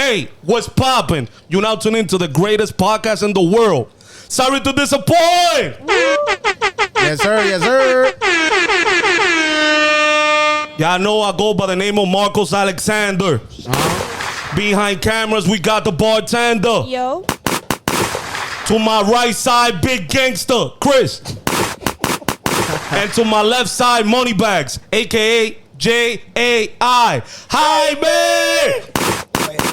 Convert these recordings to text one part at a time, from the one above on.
Hey, what's poppin'? You now tune into the greatest podcast in the world. Sorry to disappoint. Yes, sir. Yes, sir. Y'all know I go by the name of Marcoz Alexander. Behind cameras, we got the bartender. Yo. To my right side, big gangster, Chris. And to my left side, Moneybags, a.k.a. J.A.I. Jaime!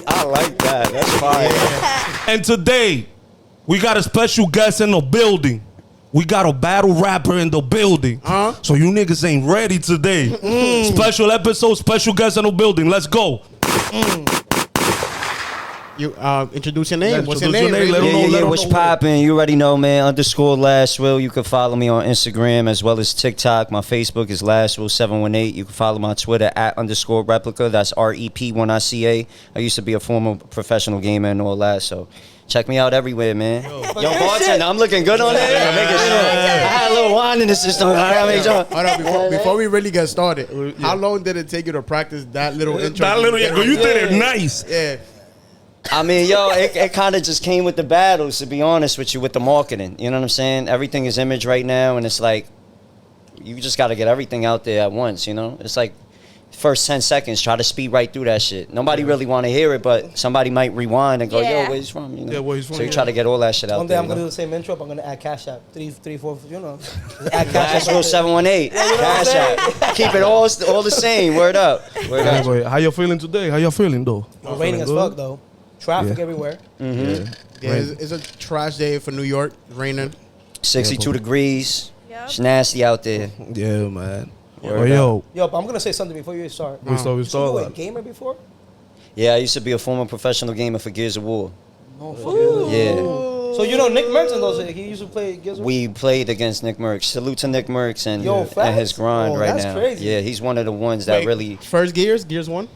I like that. That's fire. Yeah. And today, we got a special guest in the building. We got a battle rapper in the building. So you niggas ain't ready today. Special episode, special guest in the building. Let's go. You introduce your name. What's your Introduce name? your name. Yeah, what's poppin'? You already know, man. _Lastwill. You can follow me on Instagram as well as TikTok. My Facebook is Lastwill718. You can follow my Twitter at _replica. That's REP1ICA. I used to be a former professional gamer and all that, so check me out everywhere, man. Yo, bartender, I'm looking good on there. Making sure. I had a little wine in the system. Hold on, before we really get started, how long did it take you to practice that little intro? That little, you did it nice. Yeah. I mean, yo, it kind of just came with the battles, to be honest with you, with the marketing. You know what I'm saying? Everything is image right now, and it's like, you just got to get everything out there at once, you know? It's like, first 10 seconds, try to speed right through that shit. Nobody really want to hear it, but somebody might rewind and go, yo, where he's from? You know? Yeah, where he's from. So you try to get all that shit out One day there. I'm going to do the same intro, but I'm going to add Cash App. 3, 4, you know. Add Cash App. Lastwill 718. Cash App. Keep it all the same. Word up. Word up. Wait, how you feeling today? How you feeling, though? Raining as fuck, though. Traffic everywhere. Yeah, it's a trash day for New York. Raining. 62 degrees. Yep. It's nasty out there. Yeah, man. Word Yo. Yo, but I'm going to say something before you start. We So you were a start. gamer before? Yeah, I used to be a former professional gamer for Gears of War. No fucking. Yeah. So you know Nick Merckx and those, he used to play Gears of War? We played against Nick Merckx. Salute to Nick Merckx and his grind Oh, right that's now. crazy. Yeah, he's one of the ones that Wait, really... First Gears 1?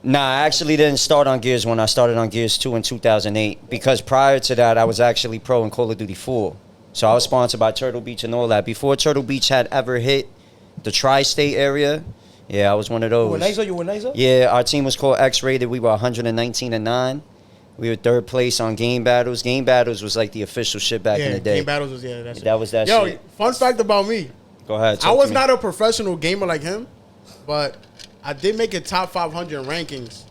Nah, I actually didn't start on Gears 1. I started on Gears 2 in 2008 because prior to that, I was actually pro in Call of Duty 4. So I was sponsored by Turtle Beach and all that. Before Turtle Beach had ever hit the tri-state area, yeah, I was one of those. You were nicer? Yeah, our team was called X-Rated. We were 119-9. We were third place on Game Battles. Game Battles was like the official shit back in the day. Game Battles was, that shit. That was that Yo, shit. fun fact about me. Go ahead. I was not a professional gamer like him, but I did make it top 500 rankings.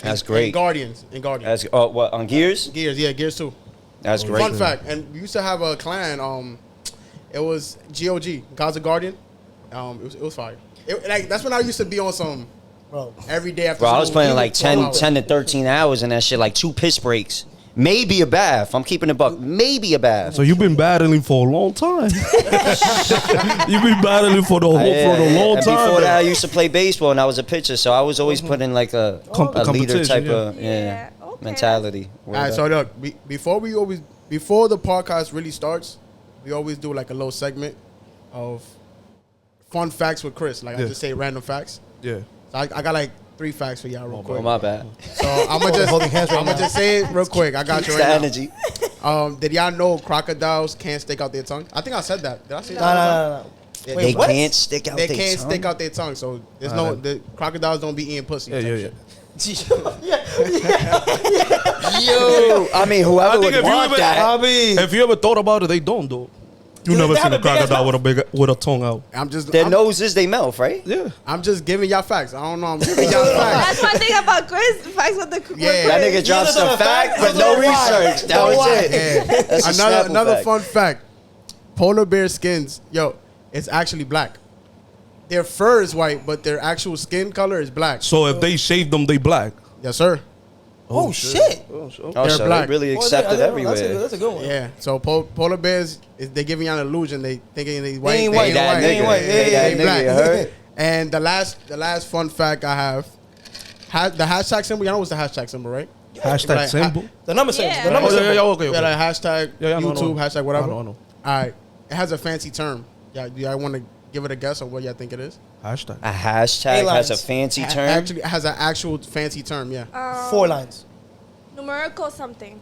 That's great. In Guardians. That's, what, on Gears? Gears, yeah, Gears 2. That's great. Fun fact, and we used to have a clan. It was GOG, God's a Guardian. It was fire. That's when I used to be on some Bro. every day after. Bro, I was school. playing like 10 to 13 hours in that shit, like 2 piss breaks. Maybe a bath. I'm keeping it buck. Maybe a bath. So you've been battling for a long time. You've been battling for a long And time. before that, I used to play baseball and I was a pitcher, so I was always put in like a leader type of Okay. mentality. All right, so look, before the podcast really starts, we always do like a little segment of fun facts with Chris. Like I just say random facts. Yeah. So I got like 3 facts for y'all real quick. Oh, my bad. So I'm gonna just say it real quick. I got you It's right the now. energy. Did y'all know crocodiles can't stick out their tongue? I think I said that. Did I say that? No. Yeah, They what? can't stick out They their can't tongue. stick out their tongue. So there's the crocodiles don't be eating pussy. Yeah. Yo, I mean, whoever would if you want ever, that. if you ever thought about it, they don't though. You never seen a crocodile with a tongue out. Their nose is their mouth, right? Yeah. I'm just giving y'all facts. I don't know. I'm giving y'all facts. That's one thing about Chris. Facts with the Yeah. That nigga dropped some facts, but no research. That was it. Yeah. That's a Another fact. fun fact. Polar bear skins, it's actually black. Their fur is white, but their actual skin color is black. So if they shave them, they black. Yes, sir. Oh, shit. Oh, They're so black. they really accepted everywhere. That's a good one. Yeah. So polar bears, they giving y'all an illusion. They thinking they white. They ain't They white. ain't That white. nigga. white. Hey, They that black. nigga, you heard? And the last fun fact I have, the hashtag symbol. Y'all know what's the hashtag symbol, right? Hashtag Like, symbol. The number symbol. Yeah. The number symbol. Okay. Yeah, like hashtag Yeah, I know, YouTube, hashtag whatever. I know. All right. It has a fancy term. Yeah, do y'all want to give it a guess on what y'all think it is? Hashtag. A hashtag A-lines. has a fancy term. Actually, it has an actual fancy term, yeah. 4 lines. Numerical something.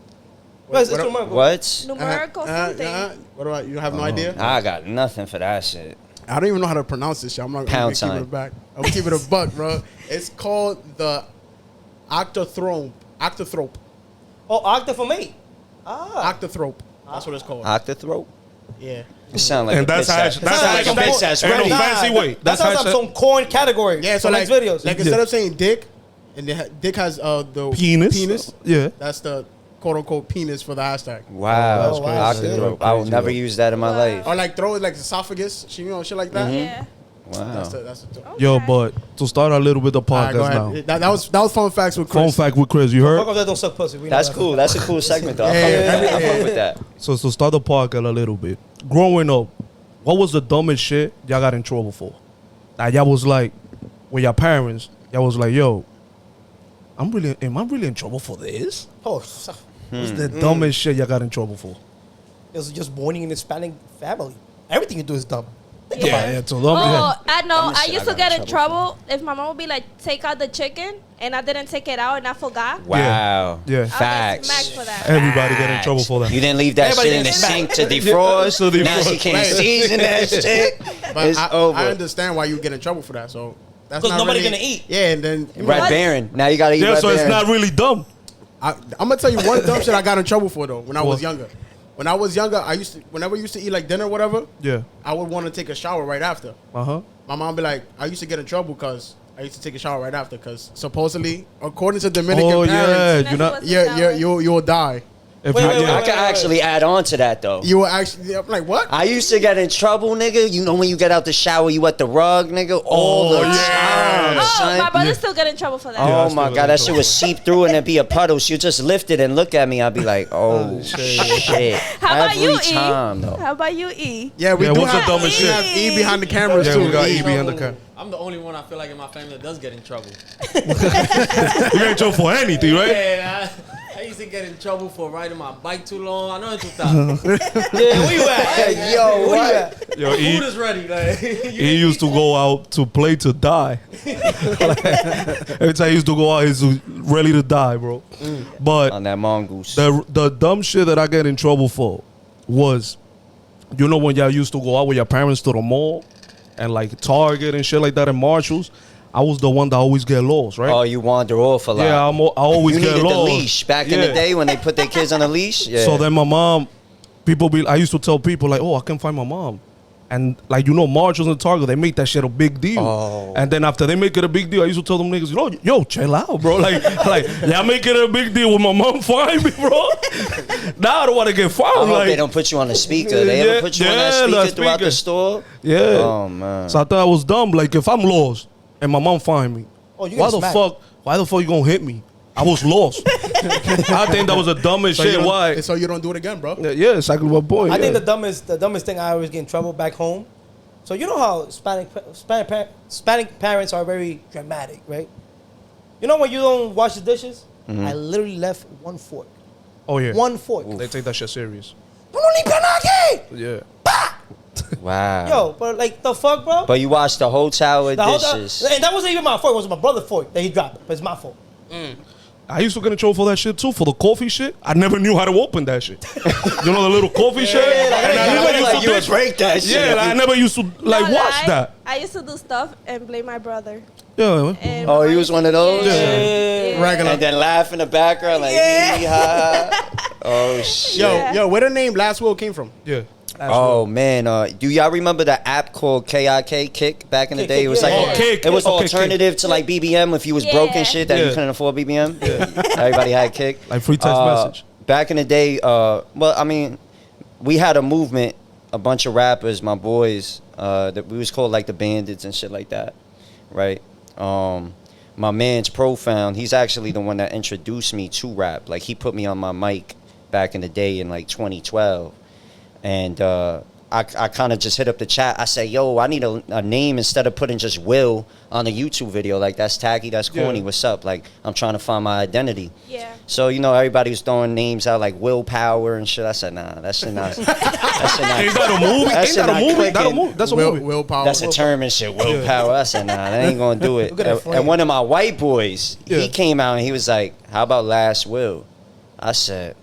It's what- numerical. What? Numerical something. What about you? Have no idea? I got nothing for that shit. I don't even know how to pronounce this shit. I'm not Pound gonna keep sign. it back. I'm gonna keep it a buck, bro. It's called the octothrone. Octothrope. Oh, Octa for me. Ah. Octothrope. That's what it's called. Octothrope. Yeah. It sounds like And that's how Sounds like a a bitch bitch in a fancy way. That sounds like some corn category. Yeah, so for like, next videos. like instead of saying dick, and dick has the penis. Yeah. That's the quote unquote penis for the hashtag. wow. Oh, wow. Octothrope. I will never use that in my life. Or like throw it like esophagus, shit like that. Yeah. Wow. That's the Yo, Okay. but to start a little bit of All right, go podcast ahead. now. That was fun facts with Chris. Fun fact with Chris, you heard? Fuck off that don't suck pussy. We know That's cool. That's a cool segment, though. I fuck with that. So to start the podcast a little bit. Growing up, what was the dumbest shit y'all got in trouble for? Like y'all was like, with your parents, y'all was like, yo, am I really in trouble for this? Oh, What's the dumbest shit y'all got in trouble for? it was just born in a Hispanic family. Everything you do is dumb. Yeah, to them. Oh, I know. Dumbest I shit used I to got get in in trouble if my mom would be like, take out the chicken, and I didn't take it out, and I forgot. Wow. Yeah. I'll get Facts. smacked for that. Everybody get in trouble for that. You didn't leave that Everybody shit in the gets sink to defrost. to defrost. Now she can't Right. season that shit. But It's over. I understand why you get in trouble for that. So that's 'Cause not nobody really, gonna eat. Yeah, and then Red Baron. Now you gotta eat Yeah, Red so Baron. it's not really dumb. I'm gonna tell you one dumb shit I got in trouble for though when I was What? younger. When I was younger, whenever I used to eat like dinner or whatever, Yeah. I would want to take a shower right after. Uh-huh. My mom be like, I used to get in trouble because I used to take a shower right after because supposedly, according to Dominican Oh, parents, yeah. You're not. you will die. If Wait, you, wait, yeah. I can actually add on to that though. You will actually. I'm like, what? I used to get in trouble, nigga. You know when you get out the shower, you wet the rug, nigga, all the time, Oh, son. my brother still get in trouble for that. Yeah, I Oh still my get god, in that shit trouble. would seep through and it'd be a puddle. She'd just lift it and look at me. I'd be like, oh shit. How about Every you, time, E? though. How about you, E? Yeah, we Yeah, do what's the have, dumbest we shit? have E behind the cameras Yeah, too. we got E. E behind the camera. I'm the only one I feel like in my family that does get in trouble. You get in trouble for anything, right? Yeah, I used to get in trouble for riding my bike too long. I know in 2000. Yeah, where you at? Hey, yo, Where you what? at? Yo, Food is ready. Like, he used to go out to play to die. Every time he used to go out, he's ready to die, bro. But On that mongoose. the dumb shit that I get in trouble for was, you know, when y'all used to go out with your parents to the mall and like Target and shit like that and Marshalls, I was the one that always get lost, right? Oh, you wander off a lot. Yeah, I always You get needed the lost. leash back in the Yeah. day when they put their kids on a leash. Yeah. So then my mom, I used to tell people like, oh, I can't find my mom. And like, you know, Marshalls and Target, they make that shit a big deal. Oh. And then after they make it a big deal, I used to tell them niggas, yo, chill out, bro. Like y'all make it a big deal when my mom find me, bro. Now I don't want to get I found. hope Like, they don't put you on the speaker. They Yeah, ever put you on that yeah, speaker the throughout the speaker. store? yeah. Oh, man. So I thought I was dumb. Like if I'm lost and my mom find me, Oh, you why get the smacked. fuck? Why the fuck you gonna hit me? I was lost. I think that was the dumbest So you shit. don't- Why? So you don't do it again, bro. Yeah, exactly my boy. I think yeah. the dumbest thing I always get in trouble back home. So you know how Hispanic parents are very dramatic, right? You know when you don't wash the dishes? I literally left one fork. Oh yeah. One fork. They take that shit serious. No limpian aquí! Yeah. Wow. Yo, but like the fuck, bro? But you watched the whole tower of The whole dishes. and that wasn't even my fork. It was my brother's fork that he dropped. But it's my fault. I used to get in trouble for that shit too, for the coffee shit. I never knew how to open that shit. You know the little coffee shit? like, And I you never look used like to you would do- break that shit. Yeah, like, I never used to like No watch lie, that. I used to do stuff and blame my brother. Yeah. And Oh, my you mom was used one to- of those? Yeah. Regular. And then laugh in the background like, hee ha. Oh, shit. Yo, where the name Lastwill came from? Yeah. Oh man, do y'all remember the app called KIK Kick back in the Kick, day? Kick, It was yeah. like Oh, Kick. it was Okay, alternative to like BBM if you was broke and shit that you Yeah. couldn't afford BBM. Everybody had Kick. Like free text message. Back in the day, well, I mean, we had a movement, a bunch of rappers, my boys, that we was called like the Bandits and shit like that, right? My man's Profound, he's actually the one that introduced me to rap. Like he put me on my mic back in the day in like 2012, and I kind of just hit up the chat. I say, yo, I need a name instead of putting just Will on a YouTube video. Like, that's tacky, that's corny. Yeah. What's up? Like, I'm trying to find my identity. Yeah. So, you know, everybody was throwing names out like Willpower and shit. I said, nah, that shit not. That shit not. Ain't that a movie? That Ain't shit that a not movie? That a clicking. movie? That's a movie. Willpower. That's a term and shit, willpower. I said, nah, that ain't gonna do it. Look at that And flame. one of my white boys, Yeah. he came out and he was like, how about Last Will? I said,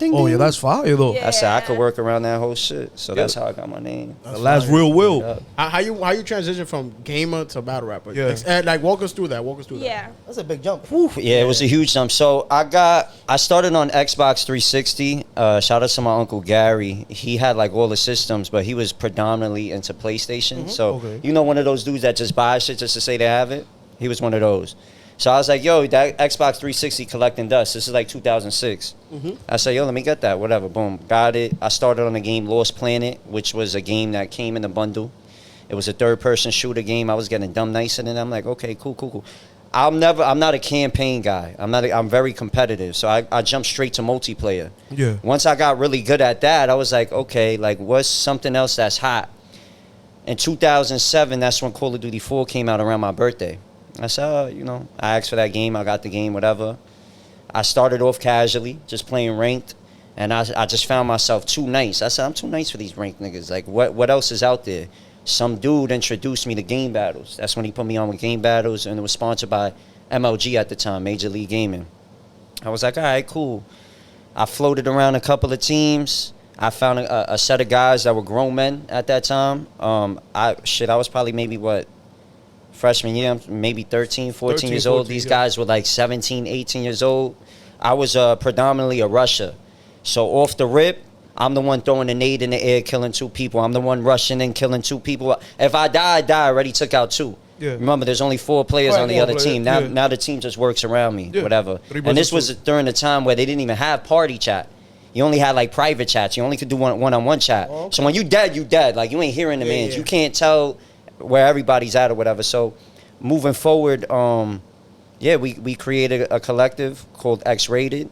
Ding, Oh yeah, ding. that's fire though. Yeah. I said I could work around that whole shit. So that's how I got my name. The last real will. Yeah. How you transition from gamer to battle rapper? Yeah. Like walk us through that. Walk us through that. Yeah. That's a big jump. Yeah, it was a huge jump. So I started on Xbox 360. Shout out to my uncle Gary. He had like all the systems, but he was predominantly into PlayStation. So Okay. you know, one of those dudes that just buy shit just to say they have it. He was one of those. So I was like, yo, that Xbox 360 collecting dust. This is like 2006. I said, yo, let me get that. Whatever. Boom. Got it. I started on the game Lost Planet, which was a game that came in a bundle. It was a third-person shooter game. I was getting dumb nice in it. I'm like, okay, cool. I'm not a campaign guy. I'm very competitive. So I jumped straight to multiplayer. Yeah. Once I got really good at that, I was like, okay, like what's something else that's hot? In 2007, that's when Call of Duty 4 came out around my birthday. I said, I asked for that game. I got the game, whatever. I started off casually, just playing ranked. And I just found myself too nice. I said, I'm too nice for these ranked niggas. Like, what else is out there? Some dude introduced me to Game Battles. That's when he put me on with Game Battles, and it was sponsored by MLG at the time, Major League Gaming. I was like, all right, cool. I floated around a couple of teams. I found a set of guys that were grown men at that time. I was probably maybe, freshman year, maybe 13, 14 years old. 14, These yeah. guys were like 17, 18 years old. I was predominantly a rusher. So off the rip, I'm the one throwing a nade in the air, killing 2 people. I'm the one rushing in, killing 2 people. If I die, I already took out 2. Yeah. Remember, there's only 4 players Right, on the 4 other players, team. Now, yeah. now the team just works around me, Yeah. whatever. 3 And this versus was during the time where they didn't even have party chat. You only had like private chats. You only could do one-on-one chat. Oh, okay. So when you dead, you dead. Like you ain't hearing the mans. yeah. You can't tell where everybody's at or whatever. So moving forward, we created a collective called X-Rated.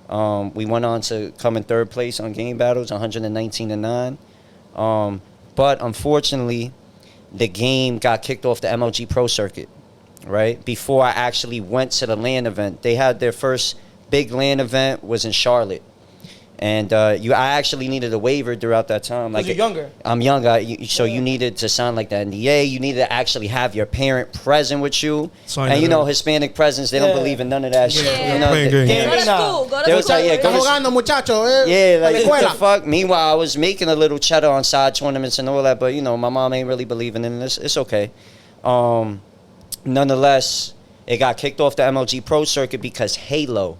We went on to come in 3rd place on Game Battles, 119-9. But unfortunately, the game got kicked off the MLG Pro Circuit, right? Before I actually went to the LAN event. They had their first big LAN event was in Charlotte. And I actually needed a waiver throughout that time. Because you're younger. I'm younger, so you needed to sign like the NDA. You needed to actually have your parent present with you. Sign And it you know, in. Hispanic presents, they don't Yeah. believe in none of that shit. Yeah. You know, Playing games. Go to Nah. school. Go They to was school. like, yeah, go to Estamos jugando, muchacho, eh? Yeah, like Pa' la what the escuela. fuck? Meanwhile, I was making a little cheddar on side tournaments and all that, but my mom ain't really believing in this. It's okay. Nonetheless, it got kicked off the MLG Pro Circuit because Halo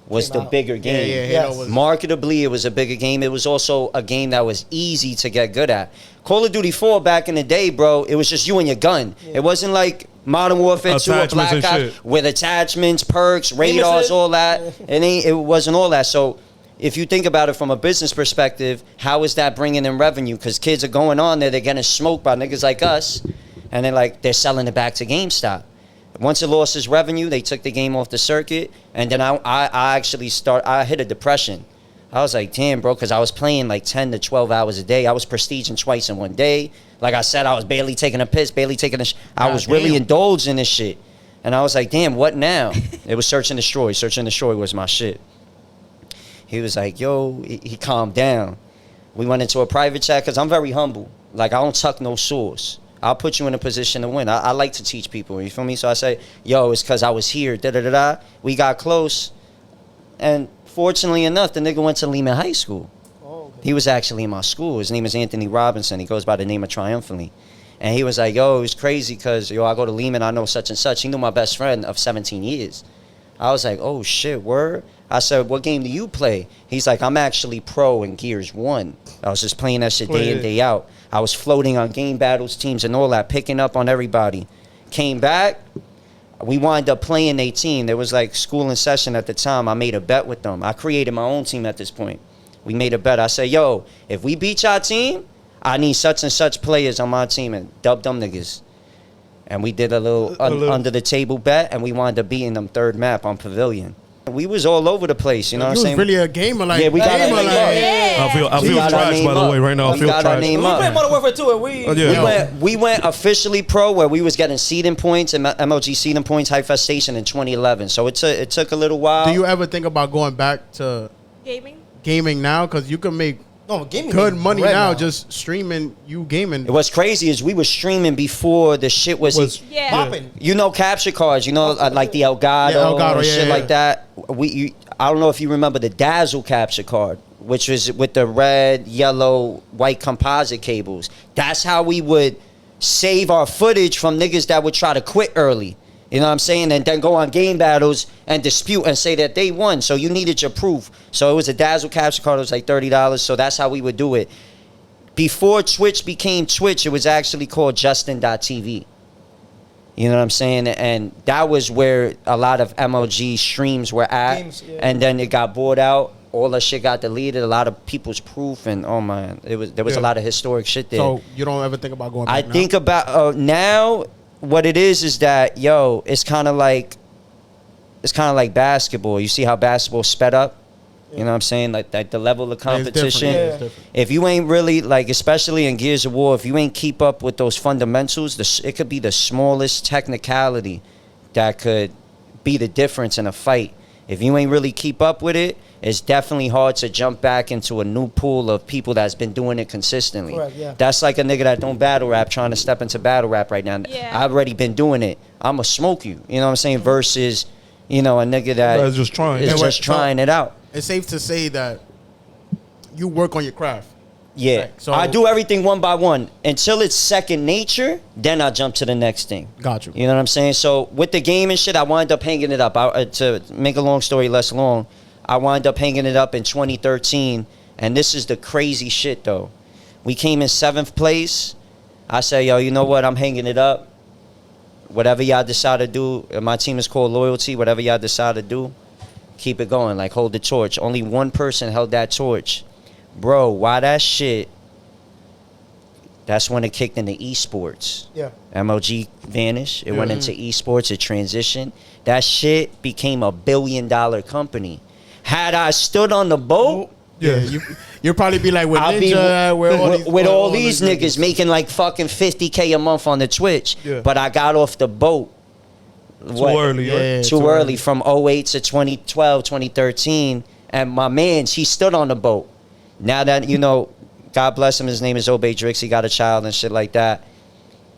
was Came the out. bigger game. Yeah, Yes. Halo was. Marketably, it was a bigger game. It was also a game that was easy to get good at. Call of Duty 4 back in the day, bro, it was just you and your gun. It wasn't like Modern Warfare 2 or Attachments Black and Ops shit. with attachments, perks, radars, Aimless. all that. It wasn't all that. So if you think about it from a business perspective, how is that bringing in revenue? Because kids are going on there, they're getting smoked by niggas like us, and they're selling it back to GameStop. Once it lost its revenue, they took the game off the circuit, and then I hit a depression. I was like, damn, bro, because I was playing like 10 to 12 hours a day. I was prestiging twice in one day. Like I said, I was barely taking a piss, barely taking I was really damn. indulged in this shit. And I was like, damn, what now? It was Search and Destroy. Search and Destroy was my shit. He was like, yo, he calmed down. We went into a private chat because I'm very humble. Like, I don't tuck no sauce. I'll put you in a position to win. I like to teach people, you feel me? So I say, yo, it's because I was here, da-da-da-da. We got close. And fortunately enough, the nigga went to Lehman High School. Oh, okay. He was actually in my school. His name is Anthony Robinson. He goes by the name of Triumphantly. And he was like, yo, it was crazy because, I go to Lehman, I know such and such. He knew my best friend of 17 years. I was like, oh, shit, word? I said, what game do you play? He's like, I'm actually pro in Gears 1. I was just playing that shit day in, day out. I was floating on Game Battles teams and all that, picking up on everybody. Came back. We wind up playing a team. There was like school in session at the time. I made a bet with them. I created my own team at this point. We made a bet. I said, yo, if we beat your team, I need such and such players on my team, and dub them niggas. And we did a little under the table bet, and we wound up beating them third map on Pavilion. We was all over the place, you know You what I'm was saying? really a gamer, like. Yeah, we got gamer, our name like. up. Yeah. I feel We got our trash, name by the up. way, right now. I We feel got our trash. name We up. played Modern Warfare 2 and we... Yeah. We went officially pro where we was getting seeding points and MLG seeding points, High Station in 2011. So it took a little while. Do you ever think about going back to Gaming. gaming now? Because you can make No, gaming good is money bread now just streaming you gaming. What's crazy is we were streaming before the shit was Yeah. popping. you know, capture cards, like the Elgato, Yeah, Elgato, and yeah, shit yeah. like that. I don't know if you remember the Dazzle capture card, which was with the red, yellow, white composite cables. That's how we would save our footage from niggas that would try to quit early. You know what I'm saying? And then go on game battles and dispute and say that they won. So you needed your proof. So it was a Dazzle capture card. It was like $30. So that's how we would do it. Before Twitch became Twitch, it was actually called Justin.tv. You know what I'm saying? And that was where a lot of MLG streams were at. Games, yeah. And then it got bought out. All that shit got deleted. A lot of people's proof. And oh man, there was a lot of historic shit there. So you don't ever think about going back I now? think about now what it is that, yo, it's kind of like basketball. You see how basketball sped up? You know what I'm saying? Like the level of competition. Yeah, it's different. If you ain't really, like, especially in Gears of War, if you ain't keep up with those fundamentals, it could be the smallest technicality that could be the difference in a fight. If you ain't really keep up with it, it's definitely hard to jump back into a new pool of people that's been doing it consistently. Correct, yeah. That's like a nigga that don't battle rap trying to step into battle rap right now. Yeah. I've already been doing it. I'ma smoke you. You know what I'm saying? Versus, you know, a nigga that That's just trying. is Yeah, just trying it out. It's safe to say that you work on your craft. Yeah. Right, so- I do everything one by one. Until it's second nature, then I jump to the next thing. Got you. You know what I'm saying? So with the game and shit, I wind up hanging it up. To make a long story less long, I wind up hanging it up in 2013. And this is the crazy shit, though. We came in 7th place. I said, yo, you know what? I'm hanging it up. Whatever y'all decide to do, my team is called Loyalty. Whatever y'all decide to do, keep it going. Like, hold the torch. Only one person held that torch. Bro, why that shit? That's when it kicked into esports. Yeah. MLG vanished. It went into esports. It transitioned. That shit became a $1 billion company. Had I stood on the boat, Yeah, you'll probably be like with I'll be Ninja, with all these niggas making like fucking $50K a month on the Twitch. Yeah. But I got off the boat. Too early, right? Yeah, Too early from 08 to 2012, 2013. And my mans, he stood on the boat. Now that, you know, God bless him, his name is Obey Drix. He got a child and shit like that.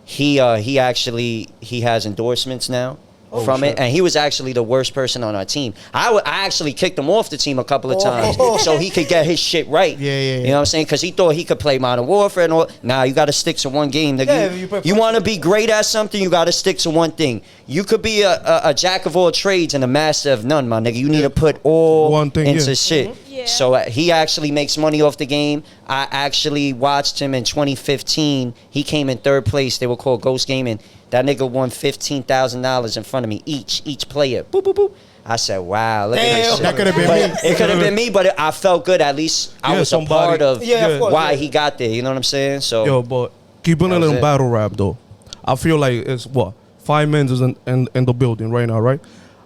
He has endorsements now from it. And he was actually the worst person on our team. I actually kicked him off the team a couple of times so he could get his shit right. Yeah. You know what I'm saying? Because he thought he could play Modern Warfare and all. Nah, you got to stick to one game. Nigga. Yeah, you want to be great at something, you got to stick to one thing. You could be a jack of all trades and a master of none, my nigga. You need to put all One thing, into yeah. shit. Yeah. So he actually makes money off the game. I actually watched him in 2015. He came in 3rd place. They were called Ghost Gaming. That nigga won $15,000 in front of me each player. Boop boop boop. I said, wow, look at this Damn. shit. That could have been But me. it could have been me, but I felt good. At least I Yeah, was somebody- a part of Yeah, of course, why yeah. he got there. You know what I'm saying? So Yo, but keeping That it was in it. battle rap though, I feel like it's what 5 men is in the building right now, right?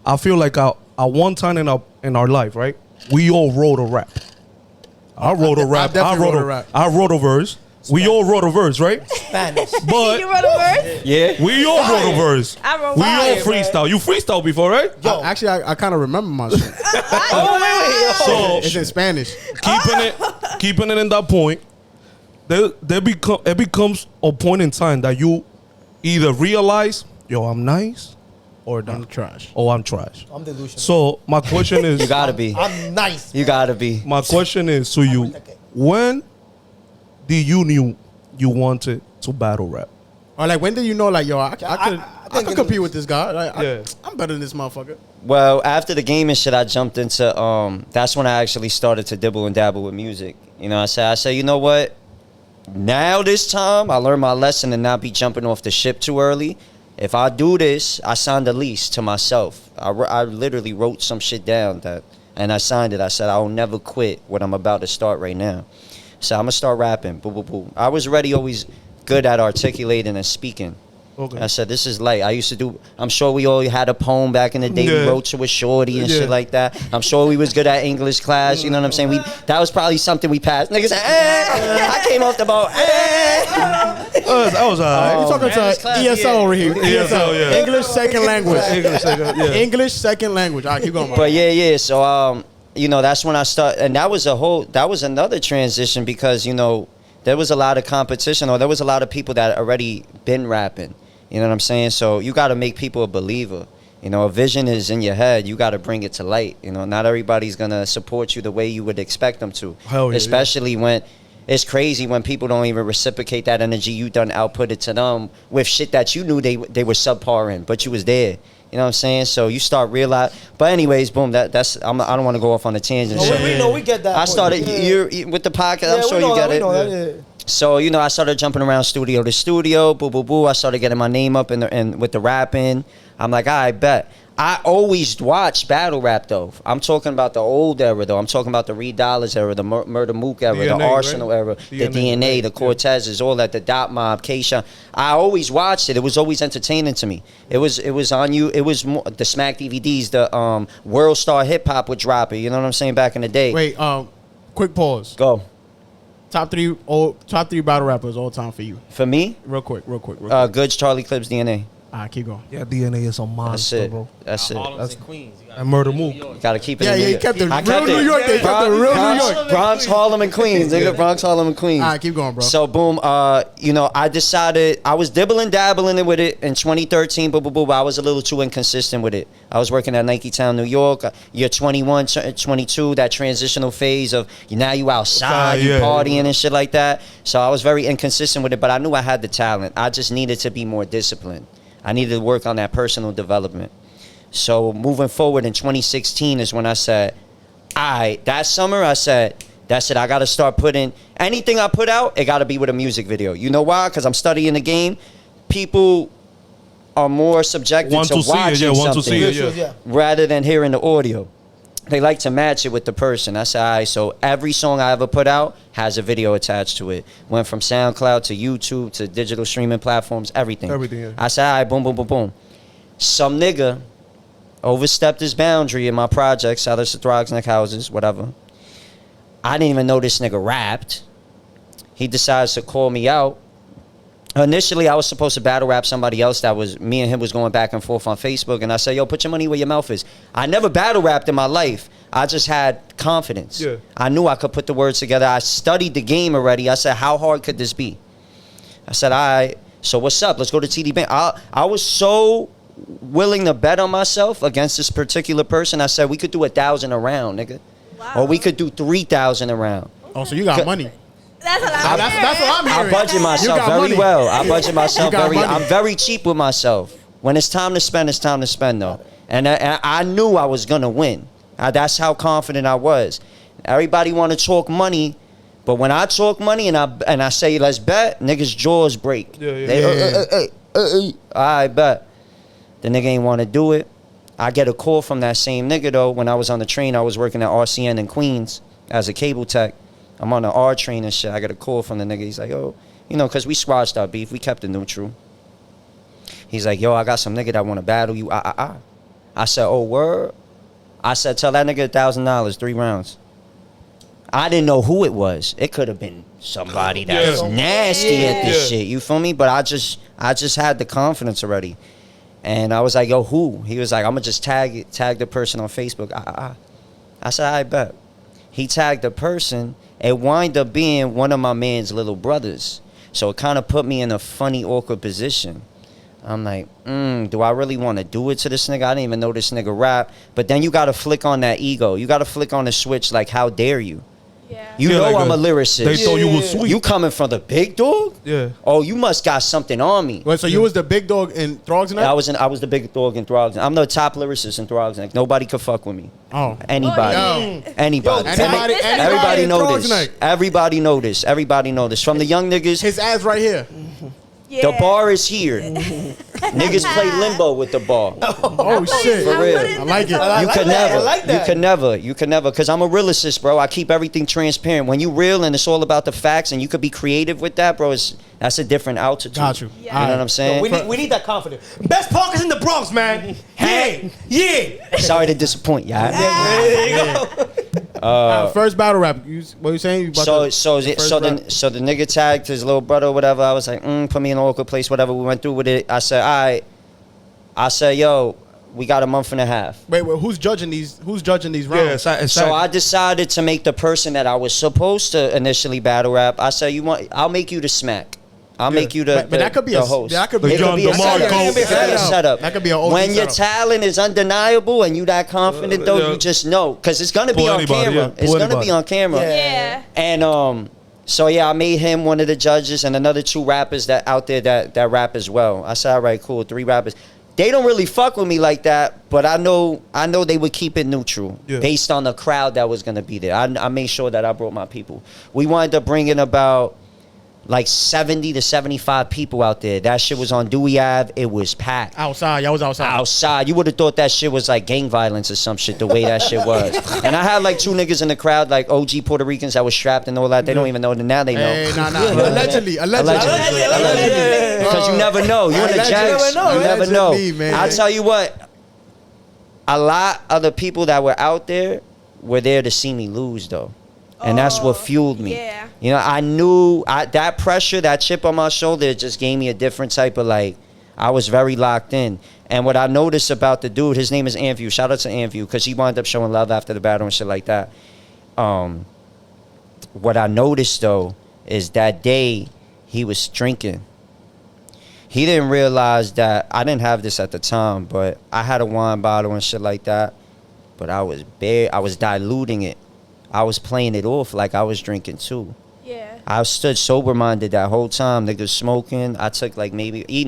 I feel like at one time in our life, right, we all wrote a rap. I wrote a rap. I definitely wrote wrote a a rap. I wrote a verse. We all wrote a verse, right? Spanish. But You wrote a verse? yeah. we all wrote a verse. I wrote We fire, all man. freestyle. You freestyle before, right? Actually, I kind of remember my shit. So It's in Spanish. keeping it in that point, it becomes a point in time that you either realize, yo, I'm nice, or I'm not. trash. Oh, I'm trash. I'm delusional. So my question is, You gotta be. I'm nice. You gotta be. my question is to you, when did you knew you wanted to battle rap? Or like, when did you know, like, yo, I think could compete with this guy. Like, Yeah. I'm better than this motherfucker. Well, after the game and shit, I jumped into that's when I actually started to dibble and dabble with music. You know, I said, you know what? Now this time, I learned my lesson and not be jumping off the ship too early. If I do this, I signed a lease to myself. I literally wrote some shit down and I signed it. I said, I will never quit what I'm about to start right now. So I'm gonna start rapping. Boo, boo, boo. I was already always good at articulating and speaking. Okay. I said, this is light. I used to do, I'm sure we all had a poem back in the day. Yeah. We wrote to a shorty and Yeah. shit like that. I'm sure we was good at English class. You know what I'm saying? That was probably something we passed. Niggas said, I came off the boat. That was alright. You talking man, this to class, ESL yeah. over here. ESL, yeah. English second language. yeah. English second language. All right, keep going. bro. But yeah. So, you know, that's when I started. And that was another transition because, you know, there was a lot of competition or there was a lot of people that already been rapping. You know what I'm saying? So you got to make people a believer. You You know, a vision is in your head. You got to bring it to light. You know, not everybody's going to support you the way you would expect them to. Hell yeah, Especially when it's crazy when people don't even reciprocate that energy you done outputted to them with shit that you knew they were subpar in, but you was there. You know what I'm saying? So you start realize. But anyways, boom. That's I don't want to go off on a tangent. No, So we know, we get that. I started you with the podcast. I'm sure you get it. So, you know, I started jumping around studio to studio, boo, boo, boo. I started getting my name up and with the rapping. I'm like, I bet. I always watched battle rap, though. I'm talking about the old era, though. I'm talking about the Reed Dollars era, the Murder Mook era, DNA, the Arsenal era, the DNA, the Cortezes, all that, the Dot Mob, K-Shine. I always watched it. It was always entertaining to me. It was on you. It was more, the Smack DVDs, the World Star Hip Hop would drop it. You know what I'm saying? Back in the day. Wait, quick pause. Go. Top three battle rappers all time for you. For me? Real quick. Goods, Charlie Clips, DNA. Keep going. Yeah, DNA is a monster, That's it. bro. That's it. Harlem's and Queens. You gotta And Murder keep it in Mook. New York. Gotta keep it Yeah, in New he York. kept it I real kept New it. York. They kept it real New York. Bronx, Harlem, and Queens. Nigga, Bronx, Harlem, and Queens. All right, keep going, bro. So boom, you know, I decided I was dibbling dabbling with it in 2013, but I was a little too inconsistent with it. I was working at Nike Town, New York. You're 21, 22, that transitional phase of now you outside, you partying and shit like that. So I was very inconsistent with it, but I knew I had the talent. I just needed to be more disciplined. I needed to work on that personal development. So moving forward in 2016 is when I said, that summer I said, that's it. I got to start putting anything I put out. It got to be with a music video. You know why? Because I'm studying the game. People are more subjected to watching something rather than hearing the audio. They like to match it with the person. I said, all right, so every song I ever put out has a video attached to it. Went from SoundCloud to YouTube to digital streaming platforms, everything. I said, all right, boom, boom, boom, boom. Some nigga overstepped his boundary in my project, shout out to Throgs Neck Houses, whatever. I didn't even know this nigga rapped. He decides to call me out. Initially, I was supposed to battle rap somebody else that was, me and him was going back and forth on Facebook. And I said, yo, put your money where your mouth is. I never battle rapped in my life. I just had confidence. Yeah. I knew I could put the words together. I studied the game already. I said, how hard could this be? I said, all right, so what's up? Let's go to TD Bank. I was so willing to bet on myself against this particular person. I said, we could do 1,000 a round, nigga. Wow. Or we could do 3,000 a round. Oh, so you got money. That's a lot. That's what I'm hearing. I budget myself got very money. well. I budget myself You got very. money. I'm very cheap with myself. When it's time to spend, it's time to spend, though. And I knew I was gonna win. That's how confident I was. Everybody want to talk money, but when I talk money and I say let's bet, niggas' jaws break. I bet. The nigga ain't want to do it. I get a call from that same nigga though. When I was on the train, I was working at RCN in Queens as a cable tech. I'm on the R train and shit. I got a call from the nigga. He's like, oh, you know, because we squashed our beef. We kept it neutral. He's like, yo, I got some nigga that want to battle you. I said, oh, word? I said, tell that nigga $1,000, 3 rounds. I didn't know who it was. It could have been somebody that's nasty at this shit. You feel me? But I just had the confidence already. And I was like, yo, who? He was like, I'm going to just tag the person on Facebook. I said, I bet. He tagged the person. It wind up being one of my man's little brothers. So it kind of put me in a funny, awkward position. I'm like, do I really want to do it to this nigga? I didn't even know this nigga rap. But then you got to flick on that ego. You got to flick on the switch like, how dare you? Yeah. You know like I'm a lyricist. They thought you was sweet. You coming from the big dog? Yeah. Oh, you must got something on me. Wait, so you was the big dog in Throgs Neck? I was the big dog in Throgs. I'm the top lyricist in Throgs. Like nobody could fuck with me. Oh. Anybody. Yo. Anybody. Anybody Everybody in know Throgs this. Neck. Everybody know this. Everybody know this. From the young niggas, His ass right here. Yeah. the bar is here. Niggas play limbo with the bar. Oh, shit. For real. I like it. You could never. I like that. You could never. Because I'm a realist, bro. I keep everything transparent. When you real and it's all about the facts and you could be creative with that, bro, that's a different altitude. Got you. You know what I'm saying? We need that confidence. Best parkers in the Bronx, man. Yeah. Sorry to disappoint, y'all. There you go. First battle rap. What you saying? You about So the first rap? the nigga tagged his little brother or whatever. I was like, put me in an awkward place, whatever. We went through with it. I said, all right. I said, yo, we got a month and a half. Wait, who's judging these? Who's judging these rounds? So I decided to make the person that I was supposed to initially battle rap. I said, I'll make you the smack. I'll make you the, But that could be the a host. that could be The John It could be a DeMarco. setup. It could be a setup. That could be an OG When your setup. talent is undeniable and you that confident though, yeah. you just know because it's gonna be Pull on anybody, camera. yeah. It's Pull gonna be anybody. on camera. Yeah. And so yeah, I made him one of the judges and another 2 rappers that out there that rap as well. I said, all right, cool, 3 rappers. They don't really fuck with me like that, but I know they would keep it neutral based on the crowd that was gonna be there. I made sure that I brought my people. We wanted to bring in about like 70 to 75 people out there. That shit was on Dewey Ave. It was packed. Outside, y'all was outside. You would have thought that shit was like gang violence or some shit, the way that shit was. And I had like 2 niggas in the crowd, like OG Puerto Ricans that was strapped and all that. They don't even know. Now they know. Hey, nah. Allegedly. Because you never know. You in the Jags, you never know. Allegedly, man. I'll tell you what, a lot of the people that were out there were there to see me lose, though. And that's what fueled me. Yeah. You know, I knew that pressure, that chip on my shoulder, it just gave me a different type of like, I was very locked in. And what I noticed about the dude, his name is Anview. Shout out to Anview, because he wound up showing love after the battle and shit like that. What I noticed, though, is that day he was drinking. He didn't realize that, I didn't have this at the time, but I had a wine bottle and shit like that. But I was diluting it. I was playing it off like I was drinking too. Yeah. I stood sober-minded that whole time. Niggas smoking. I took like maybe, he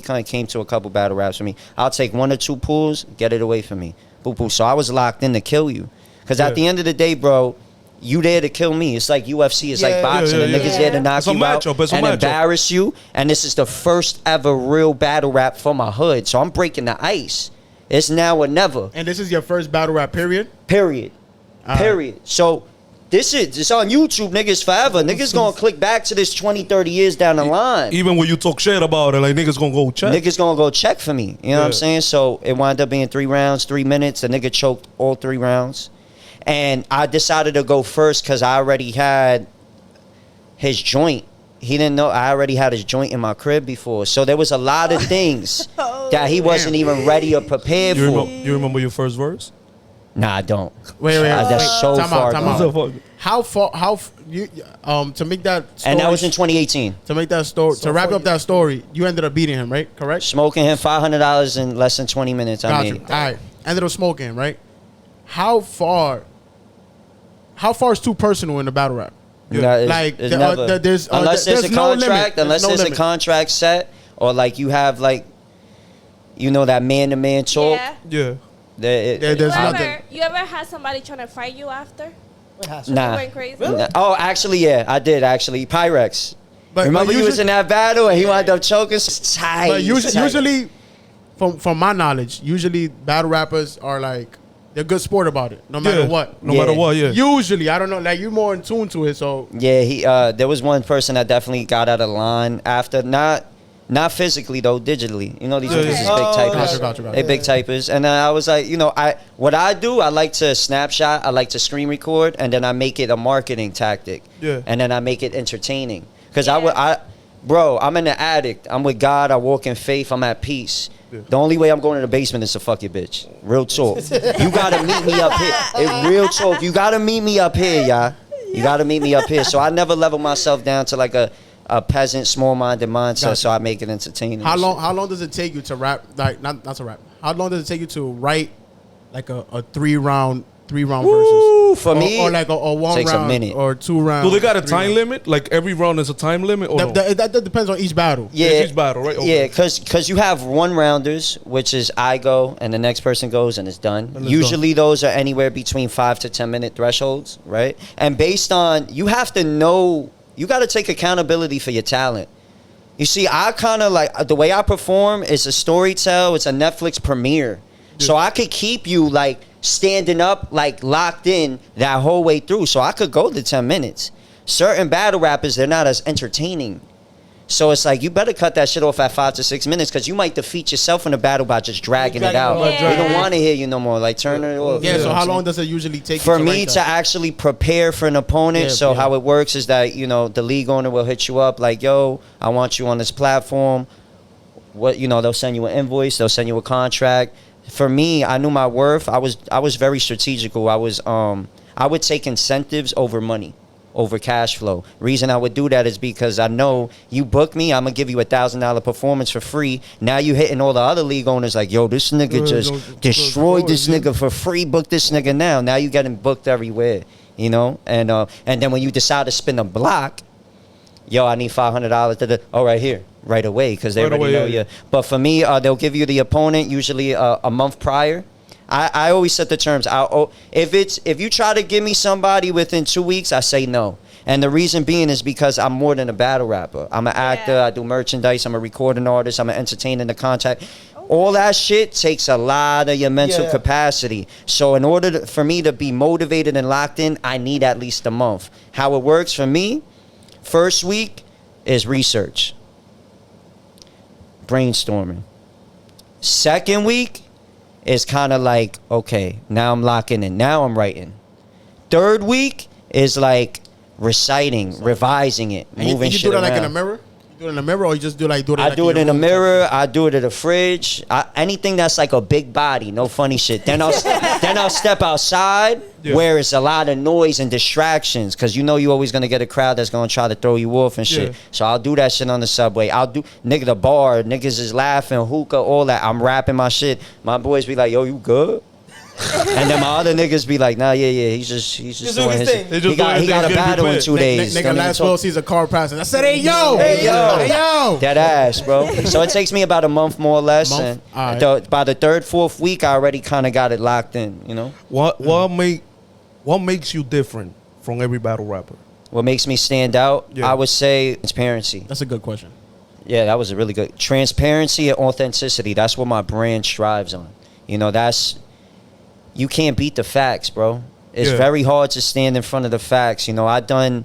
kind of came to a couple battle raps for me. I'll take 1 or 2 pulls, get it away from me. Boop, boop. So I was locked in to kill you. Because at the end of the day, bro, you there to kill me. It's like UFC. It's like boxing. The niggas there to knock It's a you out matchup. It's a and matchup. embarrass you. And this is the first ever real battle rap for my hood. So I'm breaking the ice. It's now or never. And this is your first battle rap, period? Period. So it's on YouTube, niggas forever. Niggas gonna click back to this 20, 30 years down the line. Even when you talk shit about it, like niggas gonna go check. Niggas gonna go check for me. You know what I'm saying? So it wound up being 3 rounds, 3 minutes. The nigga choked all 3 rounds. And I decided to go first because I already had his joint. He didn't know I already had his joint in my crib before. So there was a lot of things that he wasn't even ready or prepared for. You remember your first verse? Nah, I don't. Wait. That's so Time far out. gone. How you to make that story, And that was in 2018. to make that story to wrap up that story, you ended up beating him, right? Correct? Smoking him $500 in less than 20 minutes. Got you. All right. Ended up smoking him, right? How far is too personal in the battle rap? Like, there's unless there's a no contract, limit. unless there's a contract set, or like you have like, that man-to-man talk. Yeah. There's nothing. You ever had somebody trying to fight you after? Nah. You went crazy? Nah. Oh, actually, yeah, I did actually. Pyrex. But Remember, you was usually- in that battle and he wound up choking. Tight. But usually, from my knowledge, usually battle rappers are like, they're good sport about it, no matter what. No matter what, yeah. Usually, I don't know, like you're more in tune to it, so Yeah, he. There was one person that definitely got out of line after, not physically though, digitally. These niggas is big typers. Gotcha. They big typers, and then I was like, I like to snapshot, I like to screen record, and then I make it a marketing tactic. Yeah. And then I make it entertaining, because I'm an addict. I'm with God. I walk in faith. I'm at peace. The only way I'm going to the basement is to fuck your bitch. Real talk. You gotta meet me up here. Real talk. You gotta meet me up here, y'all. You gotta meet me up here. So I never level myself down to like a peasant, small-minded mindset. Gotcha. So I make it entertaining. How long does it take you to rap? Like not to rap. How long does it take you to write like a 3 round verses? For me, or like a 1 takes a round minute. or 2 rounds. Do they got a 3 time rounds? limit? Like every round is a time limit, or no? That depends on each battle. Yeah, each battle, right? Okay. Yeah, because you have 1-rounders, which is I go and the next person goes and it's done. And it's Usually those are anywhere between 5 to 10 minute thresholds, right? And based on, you have to know, you got to take accountability for your talent. You see, I kind of like, the way I perform is a storytell. It's a Netflix premiere. So I could keep you like standing up, like locked in that whole way through. So I could go to 10 minutes. Certain battle rappers, they're not as entertaining. So it's like, you better cut that shit off at 5 to 6 minutes, because you might defeat yourself in the battle by just dragging it out. Yeah. We don't want to hear you no more. Like, turn it off. Yeah. You know So what how I'm long saying? does it usually take For you me write to that? actually prepare for an opponent, Yeah, so yeah. how it works is that, the league owner will hit you up like, yo, I want you on this platform. They'll send you an invoice, they'll send you a contract. For me, I knew my worth. I was very strategical. I would take incentives over money. over cash flow. Reason I would do that is because I know you book me, I'm gonna give you $1,000 performance for free. Now you hitting all the other league owners like, yo, this nigga just destroyed this nigga for free. Book this nigga now. Now you getting booked everywhere, you know. And then when you decide to spin a block, yo, I need $500. Oh, right here, right away, because they already know you. But for me, they'll give you the opponent usually a month prior. I always set the terms. If you try to give me somebody within 2 weeks, I say no. And the reason being is because I'm more than a battle rapper. I'm an actor. I do merchandise. I'm a recording artist. I'm an entertainer, the contact. All that shit takes a lot of your mental capacity. So in order for me to be motivated and locked in, I need at least a month. How it works for me, first week is research, brainstorming. Second week is kind of like, okay, now I'm locking in. Now I'm writing. Third week is like reciting, revising it, and moving you shit around. Do it like in a mirror? You do it in a mirror, or you just do like I like do it in a mirror. I do it at a fridge. Anything that's like a big body, no funny shit. Then I'll step outside where it's a lot of noise and distractions, because you know you always gonna get a crowd that's gonna try to throw you off and shit. So I'll do that shit on the subway. I'll do the bar. Niggas is laughing, hookah, all that. I'm rapping my shit. My boys be like, yo, you good? And then my other niggas be like, nah, he's just doing his thing. He got a battle in 2 days. Nigga Lastwill sees a car passing. I said, hey yo. That ass, bro. So it takes me about a month more or less. And by the third, fourth week, I already kind of got it locked in, you know? What makes you different from every battle rapper? What makes me stand out? I would say transparency. That's a good question. Yeah, that was a really good. Transparency and authenticity. That's what my brand strives on. You know, you can't beat the facts, bro. It's very hard to stand in front of the facts. You know,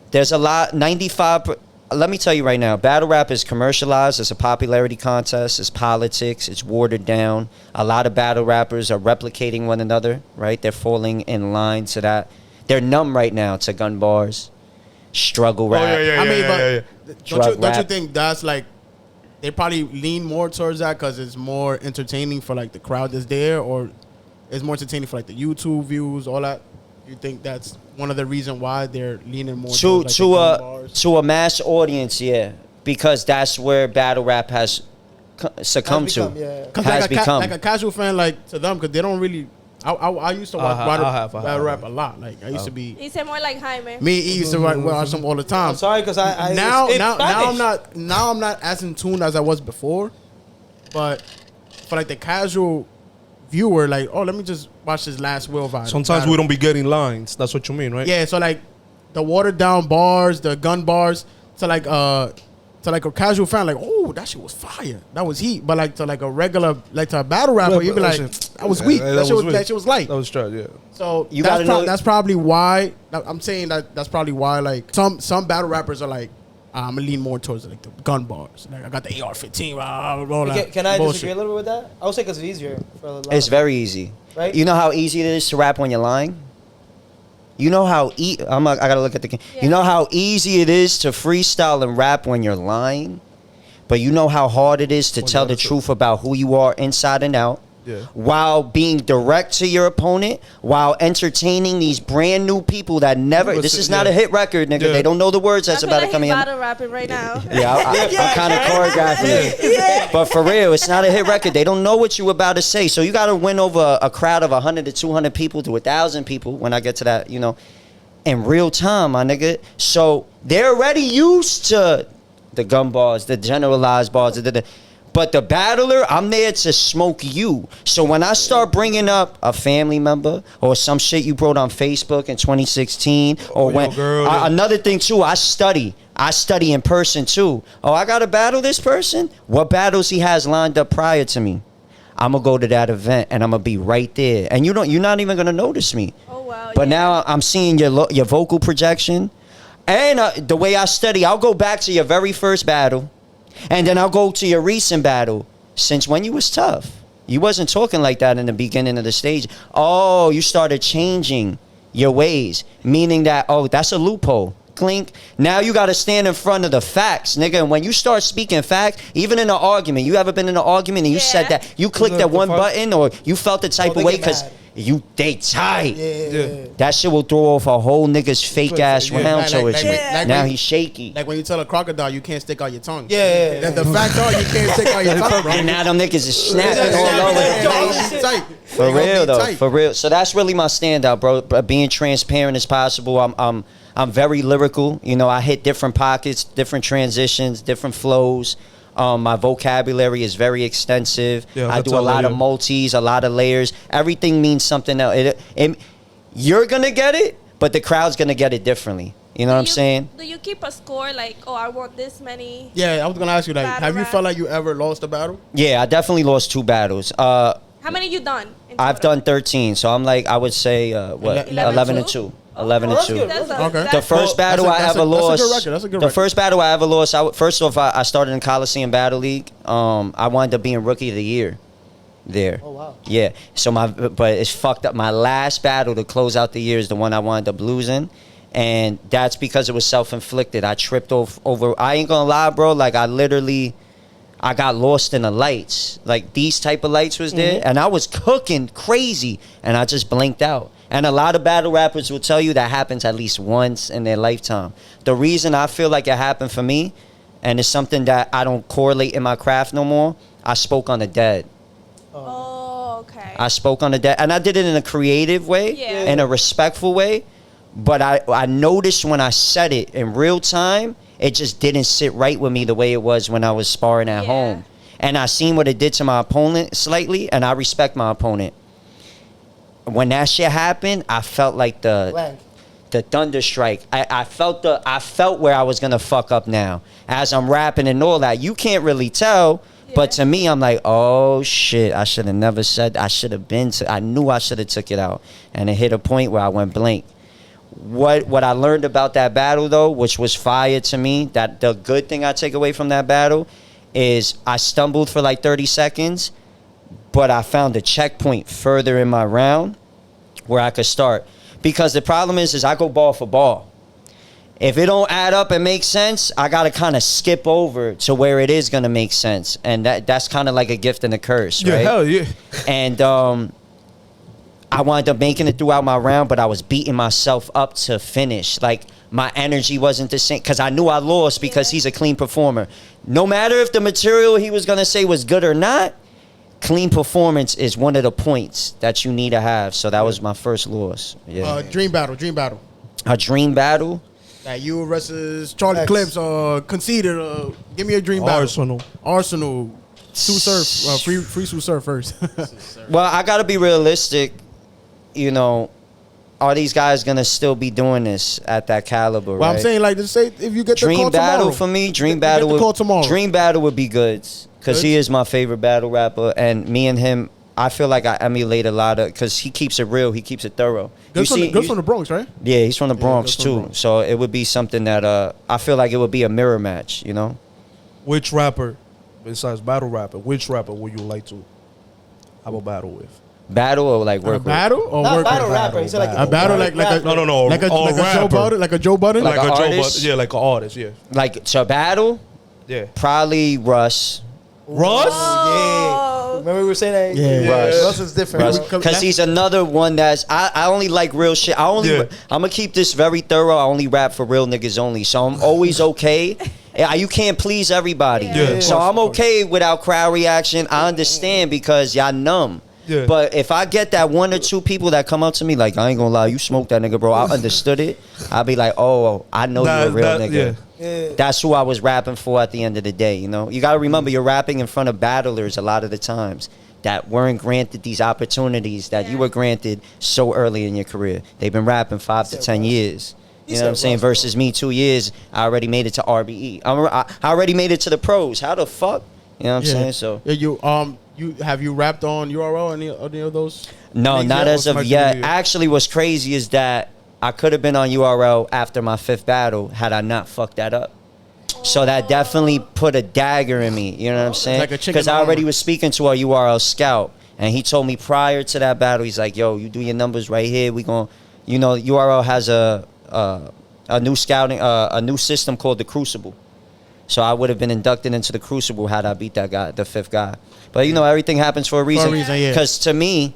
there's a lot, 95, let me tell you right now, battle rap is commercialized. It's a popularity contest. It's politics. It's watered down. A lot of battle rappers are replicating one another, right? They're falling in line to that. They're numb right now to gun bars, struggle rap. Don't you think that's like, they probably lean more towards that because it's more entertaining for like the crowd that's there, or it's more entertaining for like the YouTube views, all that? You think that's one of the reasons why they're leaning more to a mass audience? Yeah, because that's where battle rap has succumbed to. Like a casual fan, like to them, because they don't really. I used to watch battle rap a lot. Like I used to be. He said more like Jaime. Me, he used to watch them all the time. I'm sorry, because I now I'm not as in tune as I was before, but for like the casual viewer, like, oh, let me just watch this Lastwill vibe. Sometimes we don't be getting lines. That's what you mean, right? Yeah. So like the watered down bars, the gun bars, to like a casual fan, like, oh, that shit was fire. That was heat. But like to like a regular, like to a battle rapper, you'd be like, that was weak. That shit was light. That was trash, yeah. So that's probably why I'm saying that's probably why like some battle rappers are like, I'm gonna lean more towards like the gun bars. Like I got the AR-15. Can I disagree a little bit with that? I would say because it's easier for a lot. It's very easy. Right? You know how easy it is to rap when you're lying? You know how I gotta look at the. You know how easy it is to freestyle and rap when you're lying, but you know how hard it is to tell the truth about who you are inside and out, while being direct to your opponent, while entertaining these brand new people that never. This is not a hit record, nigga. They don't know the words that's about to come in. I'm battle rapping right now. I'm kind of choreographing it. But for real, it's not a hit record. They don't know what you about to say. So you got to win over a crowd of 100 to 200 people to 1,000 people when I get to that, you know, in real time, my nigga. So they're already used to the gun bars, the generalized bars, but the battler, I'm there to smoke you. So when I start bringing up a family member or some shit you wrote on Facebook in 2016, or another thing too, I study in person too. Oh, I gotta battle this person? What battles he has lined up prior to me? I'm gonna go to that event and I'm gonna be right there. And you're not even gonna notice me. Oh wow. But now I'm seeing your vocal projection. And the way I study, I'll go back to your very first battle. And then I'll go to your recent battle. Since when you was tough? You wasn't talking like that in the beginning of the stage. Oh, you started changing your ways. Meaning that, oh, that's a loophole. Clink. Now you got to stand in front of the facts, nigga. And when you start speaking facts, even in an argument, you ever been in an argument and you said that, you clicked that one button or you felt the type of way because they tight. Yeah. That shit will throw off a whole nigga's fake ass Yeah, round like- towards like- you. like Now when- he's shaky. Like when you tell a crocodile you can't stick out your tongue. Yeah. The facts are you can't stick out your tongue, bro. And now them niggas is snapping Yeah, all over. yeah, the yeah, place. yeah, tight. For They gonna real be though, tight. for real. So that's really my standout, bro. Being transparent as possible. I'm very lyrical. You know, I hit different pockets, different transitions, different flows. My vocabulary is very extensive. Yeah, I that's do a all lot I of do. multis, a lot of layers. Everything means something else. You're gonna get it, but the crowd's gonna get it differently. You know what I'm saying? Do you keep a score like, oh, I want this many? Yeah, I was gonna ask you like, Battle have you rap. felt like you ever lost a battle? Yeah, I definitely lost 2 battles. How many you done? in I've total? done 13, so I'm like, I would say, what, 11 and 2. 11 and that's 2. good. That's a- Okay. that's- The first battle that's a- I that's ever a- that's a lost. good record. That's a good the record. first battle I ever lost. First off, I started in Coliseum Battle League. I wound up being Rookie of the Year there. Oh, wow. Yeah. So but it's fucked up. My last battle to close out the year is the one I wound up losing, and that's because it was self-inflicted. I tripped over. I ain't gonna lie, bro. Like I got lost in the lights. Like these type of lights was there, and I was cooking crazy, and I just blinked out. And a lot of battle rappers will tell you that happens at least once in their lifetime. The reason I feel like it happened for me, and it's something that I don't correlate in my craft no more, I spoke on the dead. Oh, okay. I spoke on the dead, and I did it in a creative way, Yeah. in a respectful way. But I noticed when I said it in real time, it just didn't sit right with me the way it was when I was sparring at Yeah. home. And I seen what it did to my opponent slightly, and I respect my opponent. When that shit happened, I felt like Blank. the thunder strike. I felt where I was gonna fuck up now. As I'm rapping and all that, you can't really tell. But to me, I'm like, oh shit, I should have never said. I should have been. I knew I should have took it out, and it hit a point where I went blank. What I learned about that battle though, which was fire to me, that the good thing I take away from that battle is I stumbled for like 30 seconds, but I found a checkpoint further in my round where I could start. Because the problem is I go ball for ball. If it don't add up and make sense, I gotta kind of skip over to where it is gonna make sense, and that's kind of like a gift and a curse, Yeah, right? hell yeah. And I wound up making it throughout my round, but I was beating myself up to finish. Like my energy wasn't the same because I knew I lost because he's a clean performer. No matter if the material he was gonna say was good or not, clean performance is one of the points that you need to have. So that was my first loss. Yeah, Dream battle. a dream battle. That you versus Charlie X. Clips conceded. Give me a dream battle. Arsenal. Sue Surf. Free Sue Surf first. Well, I gotta be realistic. You know, are these guys gonna still be doing this at that caliber? Well, right? I'm saying like just say if you get the Dream call battle tomorrow. for me. Dream You battle. get the call tomorrow. Dream battle would be good because he Good? is my favorite battle rapper, and me and him, I feel like I emulate a lot of because he keeps it real. He keeps it thorough. Good from the Bronx, right? Yeah, he's from the Bronx good from the too. Bronx. So it would be something that I feel like it would be a mirror match. You know. Which rapper, besides battle rapper, which rapper would you like to have a battle with? Battle or like A work with? battle or Not work battle with? rapper. He said like A battle like a No, like a a Joe rapper. Budden, like a Joe Budden. Like Like an a Joe artist? Budden. Yeah, like an artist, yeah. Like to battle, Yeah. probably Russ. Russ? Yeah. Remember we were saying that? Yeah. Russ is different. Because he's another one that's I only like real shit. I'm gonna keep this very thorough. I only rap for real niggas only. So I'm always okay. You can't please everybody. Yeah. So I'm okay without crowd reaction. I understand because y'all numb. Yeah. But if I get that one or two people that come up to me like, I ain't gonna lie, you smoked that nigga, bro. I understood it. I'll be like, oh, I know you're a real nigga. Yeah. That's who I was rapping for at the end of the day, you know? You got to remember, you're rapping in front of battlers a lot of the times that weren't granted these opportunities that you were granted so early in your career. They've been rapping 5 to 10 years. You know what I'm saying? Versus me, 2 years, I already made it to RBE. I already made it to the pros. How the fuck? You know what I'm saying? So Yeah, you have you rapped on URL any of those? no, things not yet? as Or of somebody yet. do you? Actually, what's crazy is that I could have been on URL after my 5th battle had I not fucked that up. So that definitely put a dagger in me. You know what I'm saying? Like a chicken Because I already armor. was speaking to our URL scout, and he told me prior to that battle, he's like, "Yo, you do your numbers right here. We gon', you know, URL has a new scouting, a new system called the Crucible. So I would have been inducted into the Crucible had I beat that guy, the 5th guy. But you know, everything happens for a reason. reason, yeah. Because to me,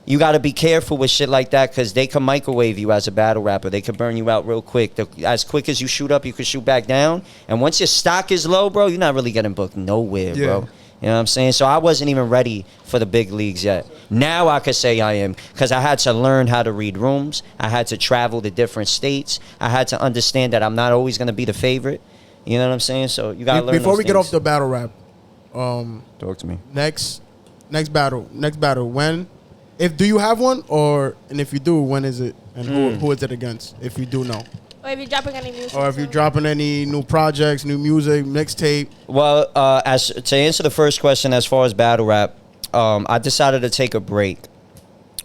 you got to be careful with shit like that because they can microwave you as a battle rapper. They can burn you out real quick. As quick as you shoot up, you can shoot back down. And once your stock is low, bro, you're not really getting booked nowhere, bro. You know what I'm saying? So I wasn't even ready for the big leagues yet. Now I could say I am because I had to learn how to read rooms. I had to travel to different states. I had to understand that I'm not always going to be the favorite. You know what I'm saying? So you got to learn Before those we get things. off the battle rap, Talk to me. next battle, when? Do you have one, and if you do, when is it, and who is it against? If you do know, Or if you're dropping any music. or if you're too. dropping any new projects, new music, mixtape. Well, as to answer the first question, as far as battle rap, I decided to take a break.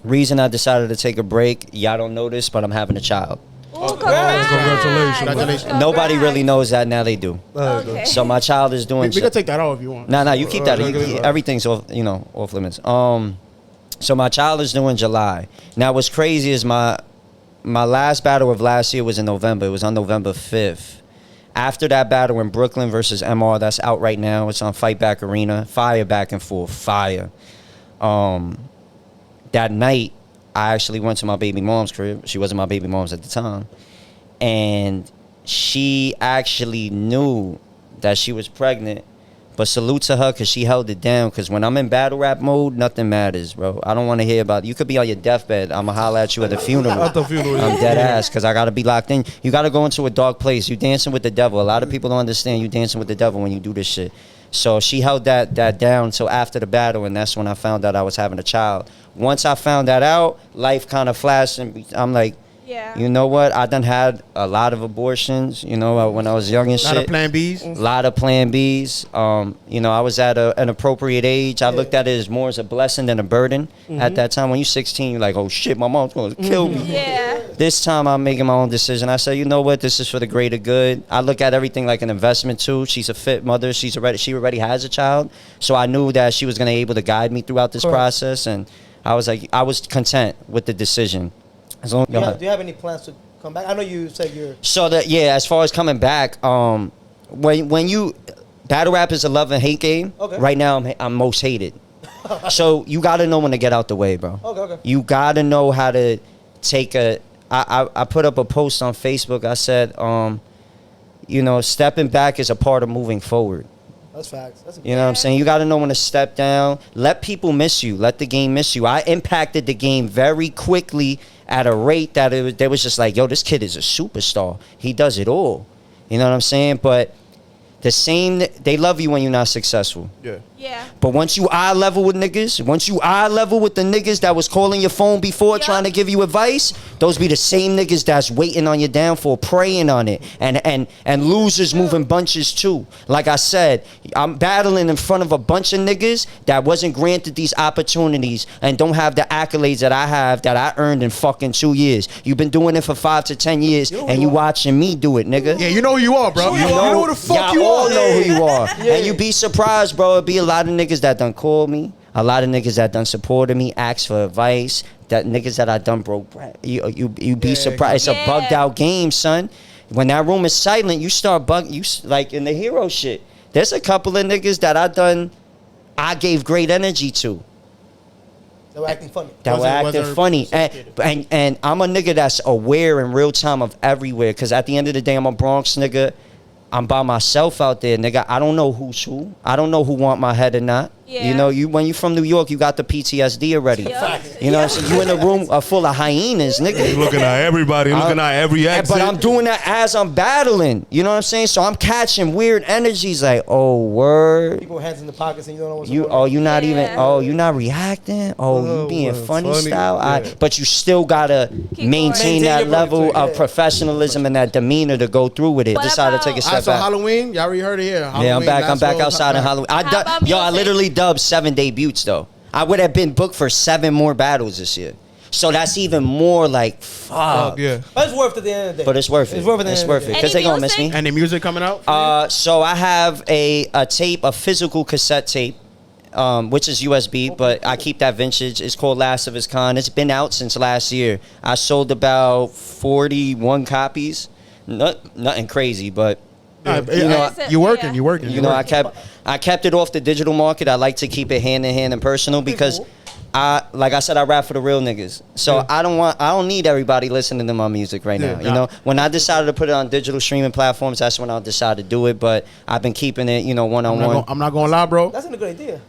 Reason I decided to take a break, y'all don't know this, but I'm having a child. Ooh, congrats. Congratulations. Nobody really knows that. Now they do. Okay. So my child is doing. We can take that out if you want. Nah, you keep that. Everything's off, off limits. So my child is due in July. Now what's crazy is my last battle of last year was in November. It was on November 5th. After that battle in Brooklyn versus MR, that's out right now. It's on Fight Back Arena. Fire back and forth. Fire. That night, I actually went to my baby mom's crib. She wasn't my baby mom's at the time. And she actually knew that she was pregnant. But salute to her because she held it down. Because when I'm in battle rap mode, nothing matters, bro. I don't want to hear about it. You could be on your deathbed. I'm going to holler at you at the funeral. At the funeral. I'm dead ass because I got to be locked in. You got to go into a dark place. You dancing with the devil. A lot of people don't understand you dancing with the devil when you do this shit. So she held that down till after the battle, and that's when I found out I was having a child. Once I found that out, life kind of flashed, and I'm like, Yeah. you know what? I done had a lot of abortions, when I was young and A lot of shit. Plan Bs. A lot of Plan Bs. I was at an appropriate age. I looked at it as more as a blessing than a burden. At that time, when you're 16, you're like, oh shit, my mom's going to kill me. Yeah. This time, I'm making my own decision. I say, you know what? This is for the greater good. I look at everything like an investment too. She's a fit mother. She already has a child. So I knew that she was going to be able to guide me throughout this process. And I was content with the decision. As long, Do you have any plans to come back? I know you said you're. So as far as coming back, when you battle rap is a love and hate game. Okay. Right now, I'm most hated. So you got to know when to get out the way, bro. Okay. You got to know how to take I put up a post on Facebook. I said, stepping back is a part of moving forward. That's facts. That's You know what I'm saying? You got to know when to step down. Let people miss you. Let the game miss you. I impacted the game very quickly at a rate that they was just like, yo, this kid is a superstar. He does it all. You know what I'm saying? But they love you when you're not successful. Yeah. Yeah. But once you eye level with niggas, once you eye level with the niggas that was calling your phone before trying to give you advice, those be the same niggas that's waiting on your downfall, praying on it, and losers moving bunches too. Like I said, I'm battling in front of a bunch of niggas that wasn't granted these opportunities and don't have the accolades that I have that I earned in fucking 2 years. You've been doing it for 5 to 10 years, and you watching me do it, nigga. Yeah, you know who you are, bro. You know who the fuck you all are. know who you are. And you be surprised, bro. It be a lot of niggas that done called me. A lot of niggas that done supported me, asked for advice. That niggas that I done broke bread. You be surprised. It's a bugged out game, son. When that room is silent, you start like in the hero shit. There's a couple of niggas that I gave great energy to. They were acting funny. That were acting funny. And I'm a nigga that's aware in real time of everywhere. Because at the end of the day, I'm a Bronx nigga. I'm by myself out there, nigga. I don't know who's who. I don't know who want my head or not. Yeah. You know, when you from New York, you got the PTSD already. Yeah. You know what I'm saying? You in a room full of hyenas, nigga. You looking at everybody, looking at every exit. But I'm doing that as I'm battling. You know what I'm saying? So I'm catching weird energies like, oh, word. People with hands in the pockets and you don't know what's You going on. you not even Yeah. you not reacting. You being well, funny funny, style. yeah. But you still gotta Keep maintain going. that Maintain your level belief, of yeah. professionalism and that demeanor to go through with it. What Decided to take a about- step Alright, so back. Halloween, y'all already heard it here. Halloween, Yeah, I'm back Lastwill, outside in Halloween. How about I music? literally dubbed 7 debuts though. I would have been booked for 7 more battles this year. So that's even more like fuck. yeah. But it's worth it at the end of the day. But it's worth it. It's worth it. It's worth it. Because Any they gonna miss music? me. Any music coming out? for you? So I have a tape, a physical cassette tape, which is USB, but I keep that vintage. It's called Last of Its Kind. It's been out since last year. I sold about 41 copies. Nothing crazy, but You working? You working? I kept it off the digital market. I like to keep it hand in hand and personal because like I said, I rap for the real niggas. So I don't need everybody listening to my music right now. You know, when I decided to put it on digital streaming platforms, that's when I decided to do it. But I've been keeping it, you know, one-on-one. I'm not gonna lie, bro. That's a good idea.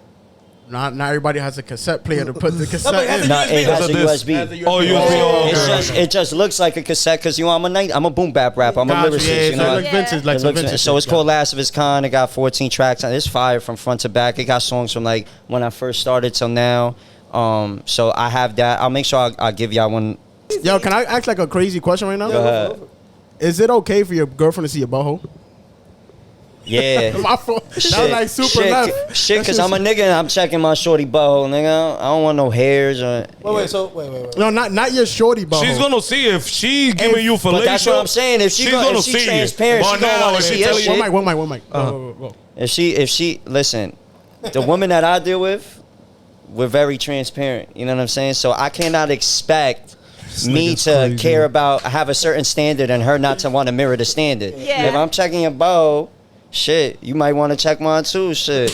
Not everybody has a cassette player to put the cassette in. No, it has a USB. Oh, USB. It just looks like a cassette because, you know, I'm a boom bap rapper. I'm a Gotcha, lyricist. You know, like vintage, like it some looks- vintage. so it's shit. called Last of Its Kind. It got 14 tracks. It's fire from front to back. It got songs from like when I first started till now. So I have that. I'll make sure I'll give y'all one. Yo, can I ask like a crazy question right now? Go ahead. Is it okay for your girlfriend to see your butthole? Yeah. My fault. That was like super left. Shit, because I'm a nigga and I'm checking my shorty butthole, nigga. I don't want no hairs or. Wait. No, not your shorty butthole. She's gonna see if she's giving you fellatio. But that's what I'm saying. If she's gonna she see transparent, it. she But gonna now, want if to she see her tell you- shit. One mic. Go. If she listen, the woman that I deal with, we're very transparent. You know what I'm saying? So I cannot expect me nigga's to crazy. care about have a certain standard and her not to want to mirror the standard. Yeah. If I'm checking your bow, shit, you might want to check mine too. Shit.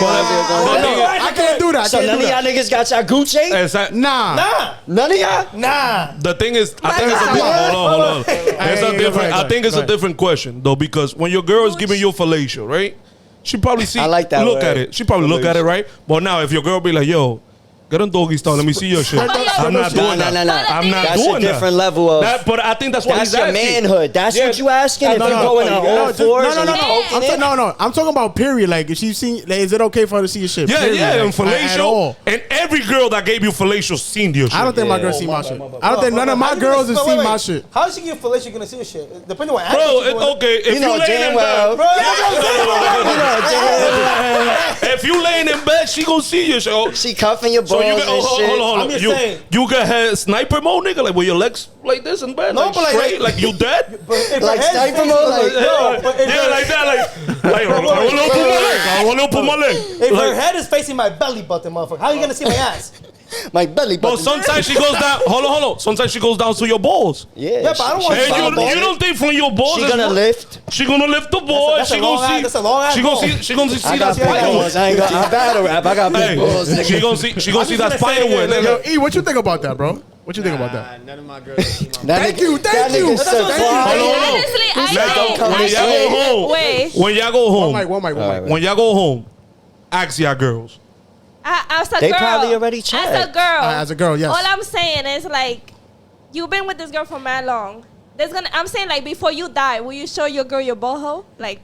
I can't do that. So none of y'all niggas got y'all Gucci? Nah. None of y'all? Nah. The thing is, I think it's a hold on. It's a Hey, different. go I ahead, think it's go a ahead. different question though, because when your girl is giving you fellatio, right? She probably see. I like that Look word. at it. She probably look at it, right? But now, if your girl be like, "Yo, get on doggy style. Let me see your shit." I'm not doing that. No. I'm not That's doing a different level of. that. But I think that's what That's he's your asking. manhood. That's what you asking. If No, you no, going no, on no, all fours, and you poking it? No. I'm talking about period. Like, if she's seen, like, is it okay for her to see your shit? Yeah, Period. yeah, and Like, at fellatio, all. and every girl that gave you fellatio seen your shit. I don't think my Yeah. girl see my shit. I don't think none of my girls have seen my shit. How is she get fellatio gonna see your shit? Depending on what Bro, action it's she's doing. okay. If You know laying damn in well. bed, You know damn if you laying in bed, she gonna see your shit. She cuffing your balls So you and can, hold shit. on. I'm just You saying. can have sniper mode, nigga, like with your legs like this in bed, No, like but like- straight, like you dead. But if Like her head's sniper facing- mode, like, no, but if Yeah, her- like that, like I want to put my leg. If her Like, head is facing my belly button, motherfucker, how you gonna see my ass? My belly but button. sometimes she goes down. Hold on. Sometimes she goes down to your balls. Yeah, but I don't want Hey, Foul ball. you don't think from your balls? She is gonna what- lift. She gonna lift the ball. That's a She long gonna ass- see. that's a long ass She gonna ball. see. She gonna see I that got big spider balls. web. I ain't got. I battle rap. I got big Hey, balls. she Nigga. gonna see. She gonna see that just gonna spider say, web. nigga. nigga. Yo, E, what you think about that, bro? What you think about that? None of my girls see my That Thank nigga- you, that thank nigga you. said Thank you. fly. Hold on. Honestly, He said, I "Don't come When think. this y'all way." go home, Wait. when y'all go home, One mic. when y'all go home, ask y'all girls. As a They girl, probably already As checked. a girl, As a girl, yes. All I'm saying is like, you've been with this girl for mad long. I'm saying like before you die, will you show your girl your boho? Like,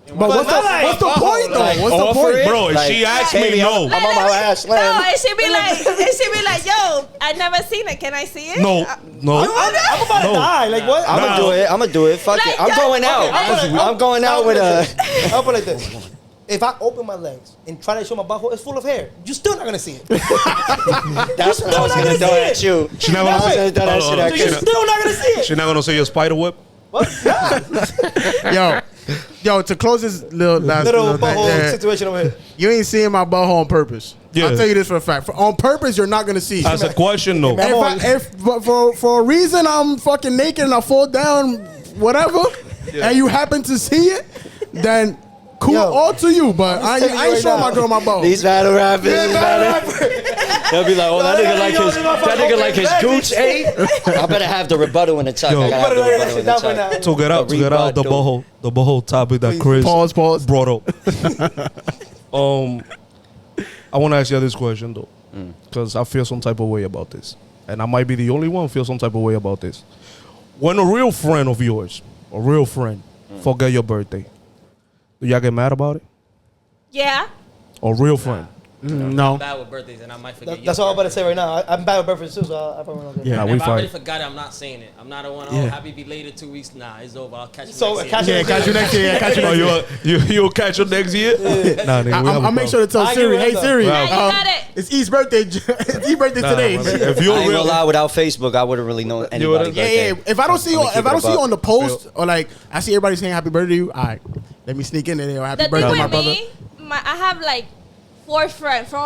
But what's the point, though? Like, What's the offer point? it? Bro, if Like, she asks baby, me no, I'm on my last no, lamb. and she be like, yo, I never seen it. Can I see it? no. I'm about to No. die. Like what? I'm gonna do it. I'm gonna do it. Fuck Like, it. I'm yo, going out. okay, I'm going out with a. I'll put it like this. If I open my legs and try to show my butthole, it's full of hair. You're still not gonna see it. That's what I was gonna throw at you. She not I was gonna gonna throw that Hold shit on, at You're you. still not gonna see it. She not gonna say your spider web. Yo, to close this little last Little thing, butthole yeah, situation over here. you ain't seeing my butthole on purpose. Yeah. I'll tell you this for a fact. On purpose, you're not gonna see. As a question, no. But for a reason I'm fucking naked and I fall down, whatever, and you happen to see it, then cool, Yo, all to you. But I telling you ain't right showing now. my girl my butthole. These battle rappers. Yeah, is battle battle- They'll be like, oh, that nigga like his gooch ate. I better have the rebuttal in the tuck. Yo. I gotta have the Better rebuttal in the that shit down tuck. To get out the rebuttal. boho topic that Chris Pause. brought up. I want to ask you this question though, because I feel some type of way about this, and I might be the only one who feel some type of way about this. When a real friend of yours, forget your birthday, do y'all get mad about it? Yeah. A real friend. No. I'm bad with birthdays and I might forget. That's your all I'm about to birthday. say right now. I'm bad with birthdays too, so I probably won't get Yeah. Nah, If we I already fight. forgot it, I'm not saying it. I'm not the one. Oh, Yeah. happy belated 2 weeks. Nah, it's over. I'll catch you So, next catch year. you Yeah, catch you next year. Catch you Oh, next year. you'll catch her next year? Nah, nigga, we have a I'll make sure to tell I Siri. give it Hey up. Siri, Wow. Yeah, you got it. it's E's birthday. It's E's birthday Nah, today. man, if I you're ain't real, gonna lie, without Facebook, I wouldn't really know anybody's wouldn't? birthday. Yeah. If I don't see you, I'm gonna if I keep don't it see you a on the post or like I see everybody saying happy birthday to you, all right, let me sneak in there. Happy The birthday, thing my with brother. me, I have like 4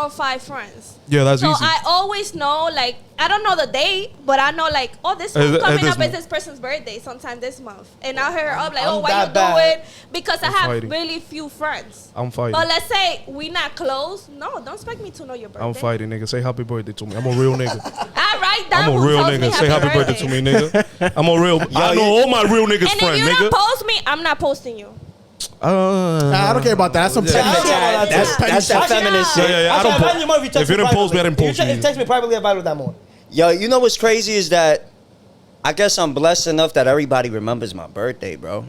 or 5 friends. Yeah, that's So easy. I always know, like, I don't know the date, but I know, like, oh, this month coming this up is month. this person's birthday sometime this month. And I hear up, like, I'm oh, why that you bad. do it? Because I have fighting. really few friends. I'm fighting. But let's say we not close. No, don't expect me to know your birthday. I'm fighting, nigga. Say happy birthday to me. I'm a real nigga. I write down I'm a who real tells me nigga. Say happy birthday to me, nigga. I'm a real. I know all my real niggas And friends, if you nigga. don't post me, I'm not posting you. Nah, I don't care about that. That's some petty I don't shit. care about that. That's petty That's that shit. feminist Yeah, shit. yeah, yeah. I Actually, don't. imagine you might If you didn't post me, I didn't post If you you. text me privately, I value that more. Yo, you know what's crazy is that I guess I'm blessed enough that everybody remembers my birthday, bro.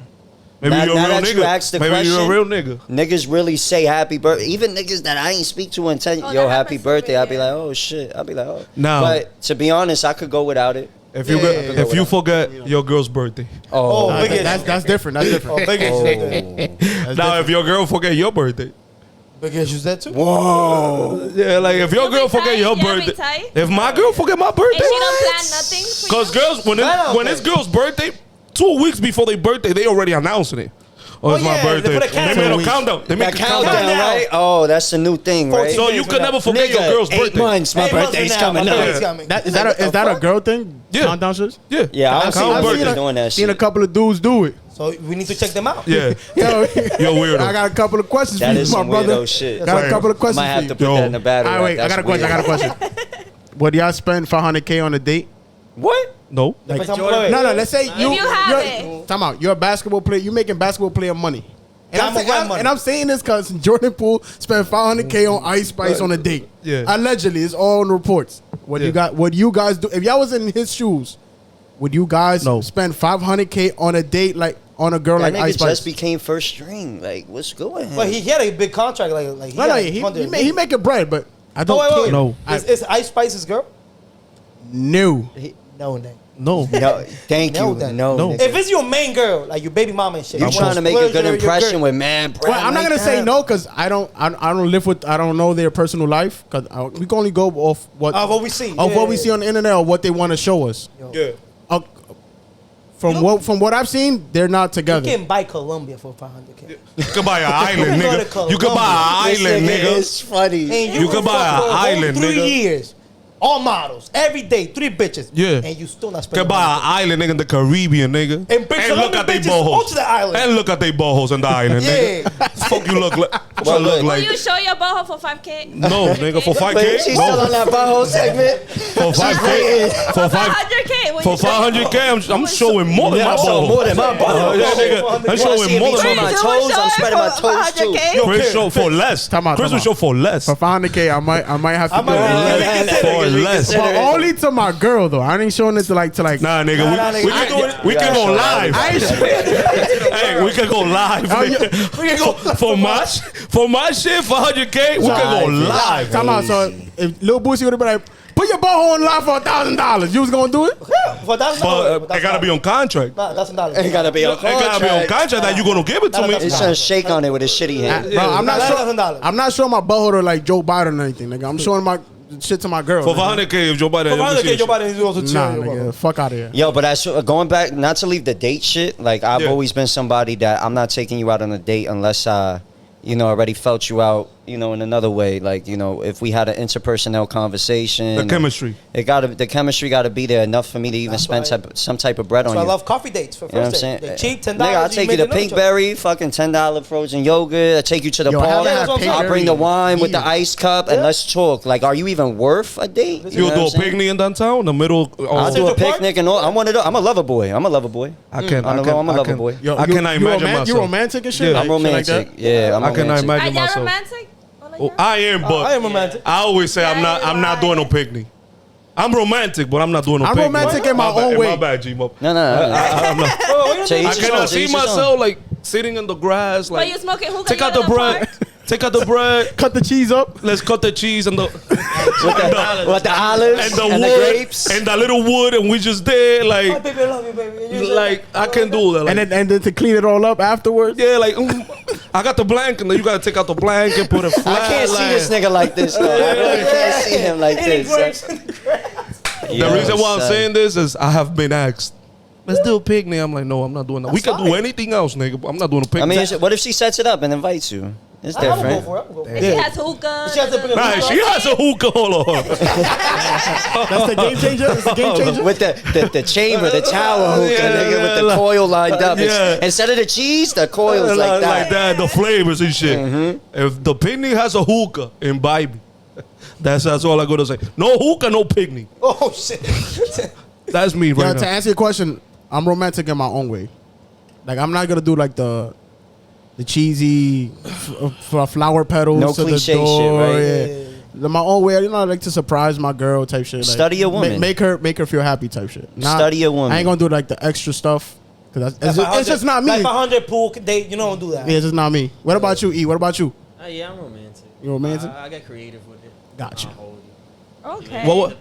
Maybe Now- you're now a real that you nigga. asked the Maybe you're a question- real nigga. Niggas really say happy birthday. Even niggas that I ain't speak to in 10 Oh, yo, that happy happens to birthday. me, I'd be yeah. like, oh shit. I'd be like, oh. No. But to be honest, I could go without it. If you Yeah, get, yeah, yeah. if you forget your girl's birthday. Oh, Nah, big that's different. That's different. Oh, big issues. That's Now, different. if your girl forget your birthday. Big issues there too. Whoa. Yeah, like if your You be girl forget tight? your You be birthday. tight? If my girl forget my birthday. And she don't plan nothing for Because you? girls, when Plan it's okay. girl's birthday, 2 weeks before their birthday, they already announcing it. Oh, it's Oh, my yeah, they birthday. put a They countdown. made a countdown. They make That a countdown. countdown, right? Oh, that's the new thing, right? 14 So days you from could now. never forget your Nigga, girl's 8 birthday. months, my 8 months birthday's from now, coming my up. birthday's Yeah. coming. Is that a girl thing? Yeah. Countdown shit? Yeah. Yeah, I don't see Count no birthday. bitches doing that Seen a shit. couple of dudes do it. So we need to check them out. Yeah. Yo, You're weirdo. I got a couple of questions That for you, is my some brother. weirdo shit. Got a couple of I questions might have for to you. put that in the battle. All right, wait. I That's got a question. weird. I got a question. Would y'all spend 500K on a date? What? No. Depends on- Jordan- wait, No, wait, no. wait. Let's say you have you're, it. Time out. You're a basketball player. You making basketball player money. And I'm, Diamond saying, Red money. and I'm saying this because Jordan Poole spent 500K on Ice Spice on a date. Yeah. Allegedly, it's all in reports. What Yeah. you got? What you guys do? If y'all was in his shoes, would you guys No. spend 500K on a date like on a girl That like Ice nigga Spice? just became first string. Like, what's going on? But he had a big contract, like he No, had no, like he 100. he making bread, but I don't Oh, wait, wait, care. wait. No. Is Ice Spice's girl? No. No. No. No, thank No, you. then. No, No. nigga. If it's your main girl, like your baby mama and shit, You you trying wanna to make a splurge good your impression girl. with man. Well, I'm not like gonna say that. no because I don't live with I don't know their personal life because we can only go off what Of what we see. of Yeah, what we yeah, see on the internet or what they want to show us. Yeah. Uh, from what I've seen, they're not You together. can buy Colombia for 500K. You could buy an island, go to nigga. You could buy This an island, nigga nigga. is funny. And You could buy fuck an for a whole island, 3 nigga. years. All models. Every day, 3 bitches. Yeah. And you still not You spending could buy an money. island, nigga, in the Caribbean, nigga. And bring look Colombian at they bitches bohos. onto the island. And look at they bohos on the island, Yeah. nigga. Fuck you look like. Fuck Well, you look look. Will like. you show your boho for 5K? No, nigga, for 5K. Wait, she's still on No, that butthole segment. for 5K. For 500K. Will For you show- 500K, I'm showing more than my I'm showing more boho. than my butthole. Yeah, nigga, I'm You wanna showing see more me than show my my Chris, toes? you will I'm show spreading her my for toes too. 500K? Chris Chris, show for less. Time out, Chris time will show out. for less. For 500K, I might have to do it. For less. But only to my girl though. I ain't showing it to like Nah, nigga, Nah, we nigga, can we Yeah, can go sure. live. I ain't Hey, we can go live. Oh, yeah. nigga. We can go for my shit for 100K. We can go live. Time out. So if Lil Boosie would have been like, put your boho on live for $1,000, you was gonna do it? For $1,000. But it gotta be on contract. Nah, $1,000. It gotta be on It gotta be on contract. contract that you gonna give it to Nah, me. He's trying to shake on it with his shitty hand. Bro, I'm not sure. $1,000. I'm not showing my boho to like Joe Biden or anything, nigga. I'm showing my shit to my girl. For nigga. 500K, if Joe Biden, For 500K, your body is also Nah, chill. nigga, fuck out of here. Yo, but going back, not to leave the date shit. Like I've Yeah. always been somebody that I'm not taking you out on a date unless I, already felt you out, in another way. Like if we had an interpersonal conversation, the chemistry. the chemistry gotta be there enough for me to even That's spend why- some type of bread So on I you. love coffee dates for You know what I'm first saying? date. They cheap, $10. Nigga, I'll take you to Pinkberry, fucking $10 frozen yogurt. I'll take you to the Yo, park. haven't had I'll Pinkberry bring the in wine with the years. ice cup and Yeah. let's talk. Like, are you even worth a date? You You know do what a I'm saying? picnic in downtown, in the middle. I'll do a Central Park? picnic and all. I'm one of those. I'm a lover boy. I can't. On the low, I'm a lover boy. Yo, I cannot imagine myself. You romantic and shit? Yeah. Like, I'm shit like that? romantic. Yeah, I'm I cannot romantic. Are imagine you myself. romantic? Oh, I am, but I am romantic. I always say I'm Yeah, not doing no picnic. I'm romantic, but I'm not doing no I'm picnic. romantic in my bad, own way. My bad, G-Mo. No. I'm not. To each I his cannot own, to see each his own. myself like sitting in the grass, But like you smoking hookah? take you out in the bread, park? take out the bread. Cut the cheese up. Let's cut the cheese and the With the olives and the and the wood grapes. and the little wood, and we just there Oh, like baby, I love you, baby. And you like I can do that. Like, And then to clean it all up afterwards. yeah, like I got the blanket. And then you gotta take out the blanket, put it flat. I can't see like, this nigga like this, though. I really can't see him like this. The reason why I'm saying this is I have been asked. Let's do a picnic. I'm like, no, I'm not doing that. We can do anything else, nigga. But I'm not doing a picnic. I mean, what if she sets it up and invites you? It's I'm gonna go different. for it. I'm gonna go for And it. she Yeah. has hookah. She has to bring a Nah, hookah. she has a hookah. Hold on. That's the game changer. That's the game changer. With the chamber, the tower hookah, Yeah, nigga, with the like- coil lined up. Yeah. Instead of the cheese, the coil is like that. the flavors and shit. If the picnic has a hookah, imbibe. That's all I gotta say. No hookah, no picnic. Oh shit. That's me Yo, right to now. answer your question, I'm romantic in my own way. Like I'm not gonna do like the cheesy flower petals No to cliche the door. shit, right? Yeah. My own way, you know, I like to surprise my girl type shit. Like, Study a woman. Make her feel happy type shit. Study a woman. I ain't gonna do like the extra stuff because it's just not me. Like 100 pool date, you don't do that. Yeah, it's just not me. What about you, E? What about you? Yeah, I'm romantic. You romantic? I get creative with it. Gotcha. I'll hold you. Okay. What?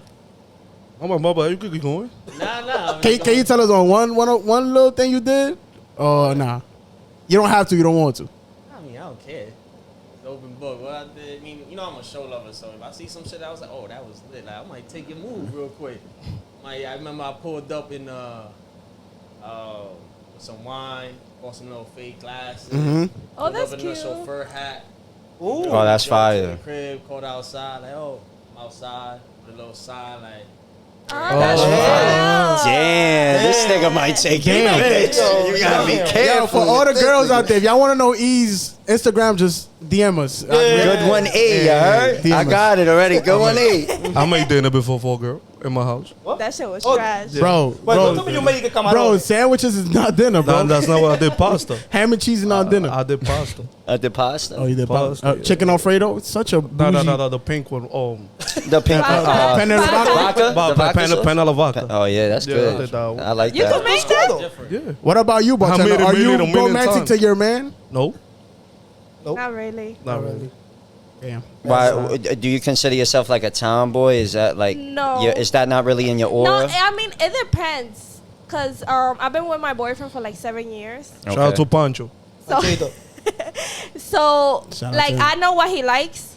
Oh my mama, you could keep going. Nah. Can you tell us on one little thing you did? Nah. You don't have to. You don't want to. I mean, I don't care. It's open book. What I did, I mean, you know, I'm a show lover, so if I see some shit, I was like, oh, that was lit. Like, I might take your move real quick. I remember I pulled up in with some wine, bought some little fake glasses. Mm-hmm. Oh, pulled that's up in a cute. chauffeur hat. Ooh. Oh, that's Jumped to fire. the crib, called outside, like, oh, I'm outside with a little sign, like. Oh, That's yeah. Damn, this nigga might take you, Damn. bitch. You gotta be Damn. careful. Yo, for all the girls out there, if y'all want to know E's Instagram, just DM us. Good one, E, you Yeah, heard? DM I us. got it already. Good one, E. I made dinner before for a girl in my house. That shit was Oh, trash. Bro, Wait, don't tell me you made camarón. bro, sandwiches is not dinner, bro. That's not what I did. Pasta. Ham and cheese is not dinner. I did pasta. The pasta. Oh, you did Pasta, pasta. yeah. Chicken Alfredo. It's such a bougie. No, the pink one. The pink Vodka. Penne alla vodka. vodka? The vodka sauce? Penna la vodka. Oh, yeah, that's Yeah, I good. did that one. I like You that. can make It's cool, that? though. Different. Yeah. What about you, I made bartender? it Are made you it a million romantic times. to your man? No, Not really. not really. Damn. Why do you consider yourself like a tomboy? Is that like No. Is that not really in your aura? No, I mean it depends. Cause I've been with my boyfriend for like 7 years. Shout out to Pancho. So so Shout out like to him. I know what he likes.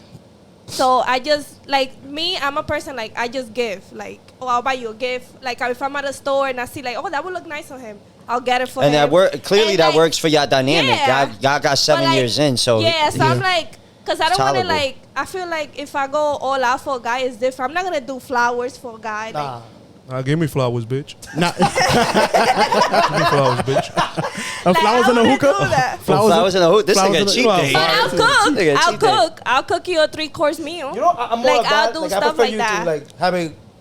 So I just like me, I'm a person like I just give. Like, oh, I'll buy you a gift. Like if I'm at a store and I see like, oh, that would look nice on him, I'll get it for him. And that work clearly And, that like, works for y'all dynamic. yeah. Y'all got 7 But, like, years in, so yeah, so I'm Yeah. like, cause I don't want to Tolerable. like. I feel like if I go all out for a guy, it's different. I'm not gonna do flowers for a guy. Nah. Give me flowers, bitch. Nah. Give me flowers, bitch. Like, flowers I in a wouldn't hookah? do that. flowers in the hood. This flowers nigga in the- cheap Well, date. But I'll cook. Nigga, I'll cheat day. cook. I'll cook you a 3-course meal. You know, I'm more Like, of that. I'll do Like, stuff I prefer like you that. to like have